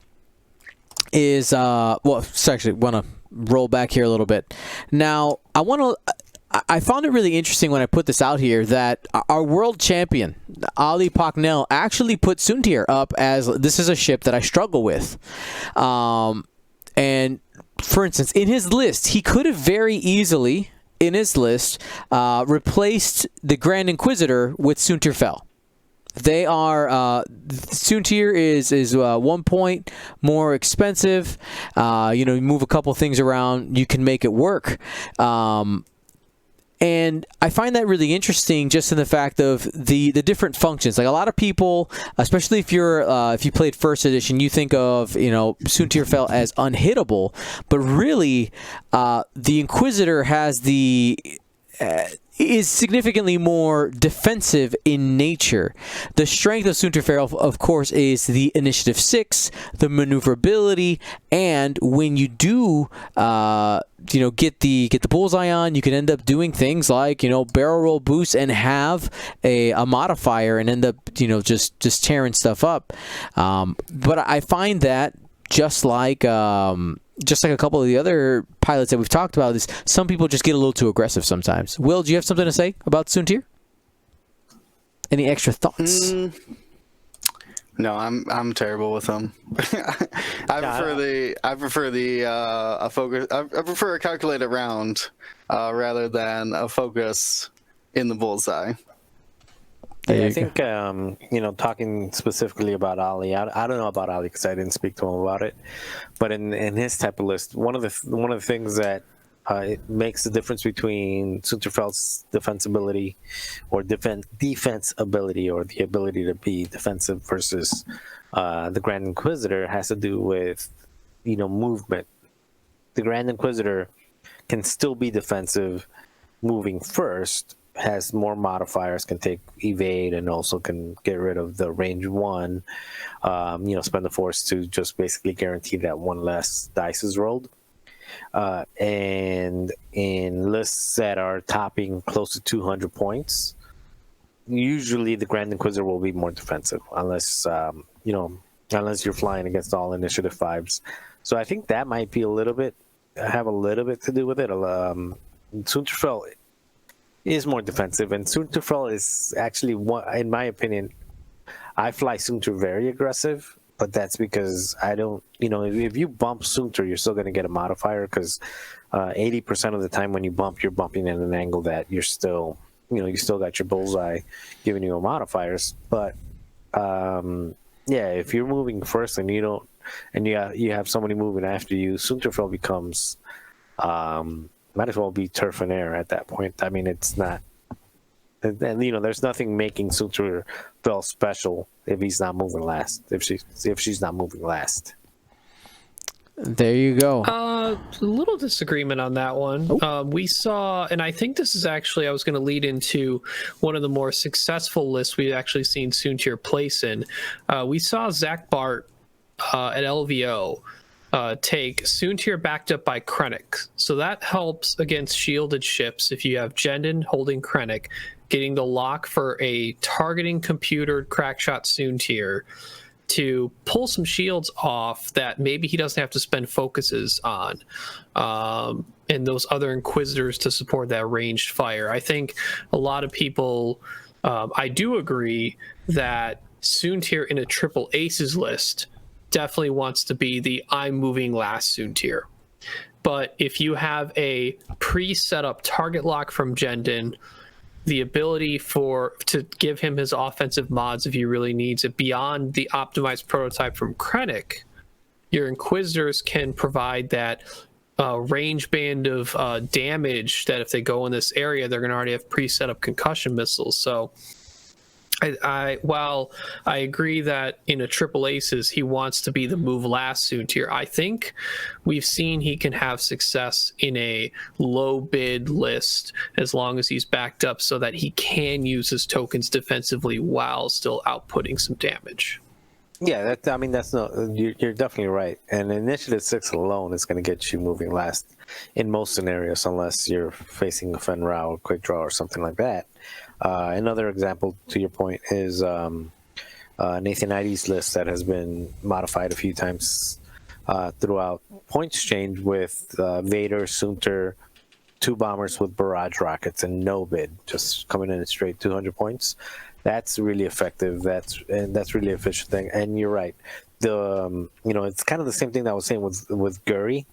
is actually want to roll back here a little bit. Now, I found it really interesting when I put this out here that our world champion, Ali Paknell, actually put Soontir up as this is a ship that I struggle with. And for instance, in his list, he could have very easily, in his list, replaced the Grand Inquisitor with Soontir Fel. They are Soontir is 1 point more expensive. You move a couple things around, you can make it work. And I find that really interesting, just in the fact of the different functions. Like a lot of people, especially if you played first edition, you think of Soontir Fel as unhittable, but really the Inquisitor has is significantly more defensive in nature. The strength of Soontir Fel, of course, is the initiative 6, the maneuverability, and when you do get the bullseye on, you can end up doing things like barrel roll boost and have a modifier and end up just tearing stuff up. But I find that just like a couple of the other pilots that we've talked about, is some people just get a little too aggressive sometimes. Will, do you have something to say about Soontir? Any extra thoughts? No, I'm terrible with them. I prefer a calculated round rather than a focus in the bullseye. There I you think talking specifically about Ali, I don't know about Ali because I didn't speak to him about it, but in his type of list, one of the things that it makes the difference between Sunterfeld's defense ability or defense ability, or the ability to be defensive, versus the Grand Inquisitor has to do with movement. The Grand Inquisitor can still be defensive moving first, has more modifiers, can take evade, and also can get rid of the range 1, spend the force to just basically guarantee that one less dice is rolled. And in lists that are topping close to 200 points, usually the Grand Inquisitor will be more defensive, unless you're flying against all initiative 5s. So I think that might be have a little bit to do with it. Sunterfeld is more defensive, and Sunterfeld is actually in my opinion, I fly Sunter very aggressive, but that's because I don't, if you bump Sunter, you're still going to get a modifier, because 80% of the time when you bump, you're bumping at an angle that you're still, you still got your bullseye giving you a modifiers. But if you're moving first and you have somebody moving after you, Sunterfeld becomes might as well be turf and air at that point. I mean, it's not, and there's nothing making Sunterfeld special if he's not moving last. If she's not moving last. There you go. A little disagreement on that one. We saw, and I think this is actually, I was going to lead into one of the more successful lists we've actually seen Soontir place in. We saw Zach Bart at LVO take Soontir backed up by Krennic. So that helps against shielded ships if you have Jendon holding Krennic, getting the lock for a targeting computered crackshot Soontir to pull some shields off that maybe he doesn't have to spend focuses on, and those other Inquisitors to support that ranged fire. I think a lot of people, I do agree that Soontir in a triple aces list definitely wants to be the I'm moving last Soontir. But if you have a pre-set up target lock from Jendon, the ability to give him his offensive mods if he really needs it beyond the optimized prototype from Krennic, your Inquisitors can provide that range band of damage that if they go in this area, they're going to already have pre-set up concussion missiles. So while I agree that in a triple aces he wants to be the move last Soontir, I think we've seen he can have success in a low bid list as long as he's backed up, so that he can use his tokens defensively while still outputting some damage. Yeah, that's you're definitely right. And initiative 6 alone is going to get you moving last in most scenarios, unless you're facing a Fenrau or Quick Draw or something like that. Another example, to your point, is Nathanides' list that has been modified a few times throughout Point Exchange with Vader, Soontir, 2 bombers with barrage rockets and no bid, just coming in at straight 200 points. That's really effective. That's really efficient thing. And you're right. It's kind of the same thing that I was saying with Guri.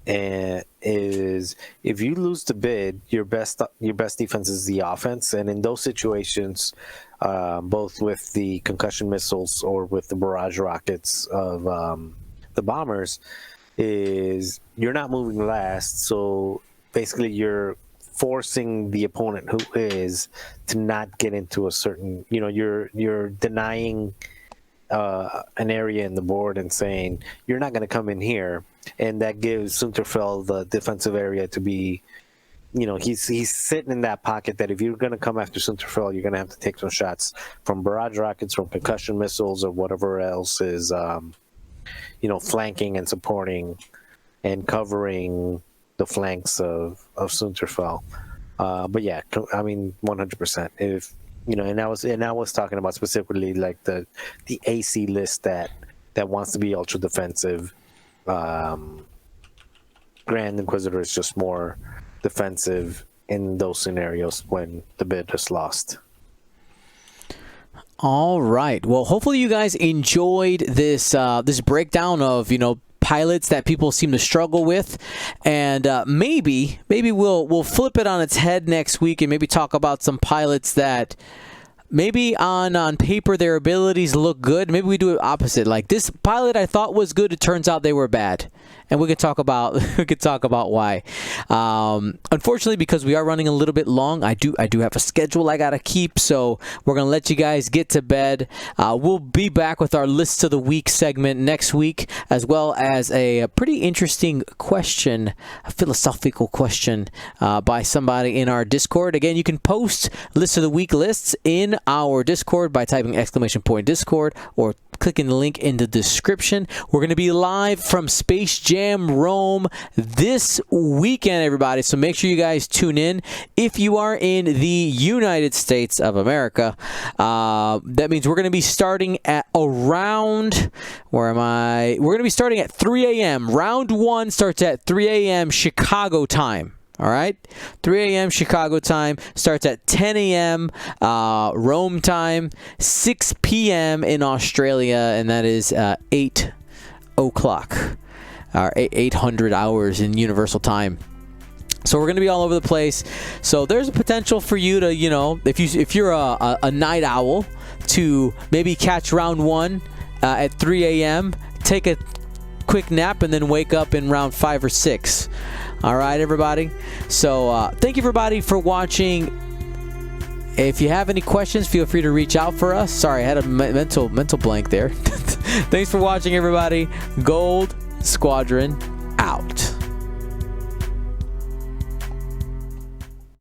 And is if you lose the bid, your best defense is the offense, and in those situations, both with the concussion missiles or with the barrage rockets of the bombers, is you're not moving last, so basically you're forcing the opponent who is to not get into a certain, you're denying an area in the board and saying you're not going to come in here, and that gives Sunterfeld the defensive area to be, he's sitting in that pocket that if you're going to come after Sunterfeld, you're going to have to take some shots from barrage rockets, from concussion missiles, or whatever else is flanking and supporting and covering the flanks of Sunterfeld. But yeah, 100%. If and I was talking about specifically like the AC list that wants to be ultra defensive. Grand Inquisitor is just more defensive in those scenarios when the bid is lost. All right. Well, hopefully you guys enjoyed this this breakdown of pilots that people seem to struggle with, and maybe we'll flip it on its head next week and maybe talk about some pilots that maybe on paper their abilities look good. Maybe we do it opposite. Like this pilot I thought was good, it turns out they were bad. And we could talk about why. Unfortunately, because we are running a little bit long, I do have a schedule I gotta keep, so we're gonna let you guys get to bed. We'll be back with our list of the week segment next week, as well as a pretty interesting question, a philosophical question by somebody in our Discord. Again, you can post list of the week lists in our Discord by typing !Discord or clicking the link in the description. We're going to be live from Space Jam Rome this weekend, everybody, so make sure you guys tune in. If you are in the United States of America, that means we're going to be starting at around, we're going to be starting at 3 a.m. Round 1 starts at 3 a.m. Chicago time. All right, 3 a.m. Chicago time, starts at 10 a.m. Rome time, 6 p.m. in Australia, and that is 8 o'clock, 800 hours in Universal time. So we're going to be all over the place. So there's a potential for you to, you know, if you're a night owl, to maybe catch round 1 at 3 a.m., take a quick nap, and then wake up in round 5 or 6. All right, everybody. So thank you, everybody, for watching. If you have any questions, feel free to reach out for us. Sorry, I had a mental blank there. Thanks for watching, everybody. Gold Squadron out.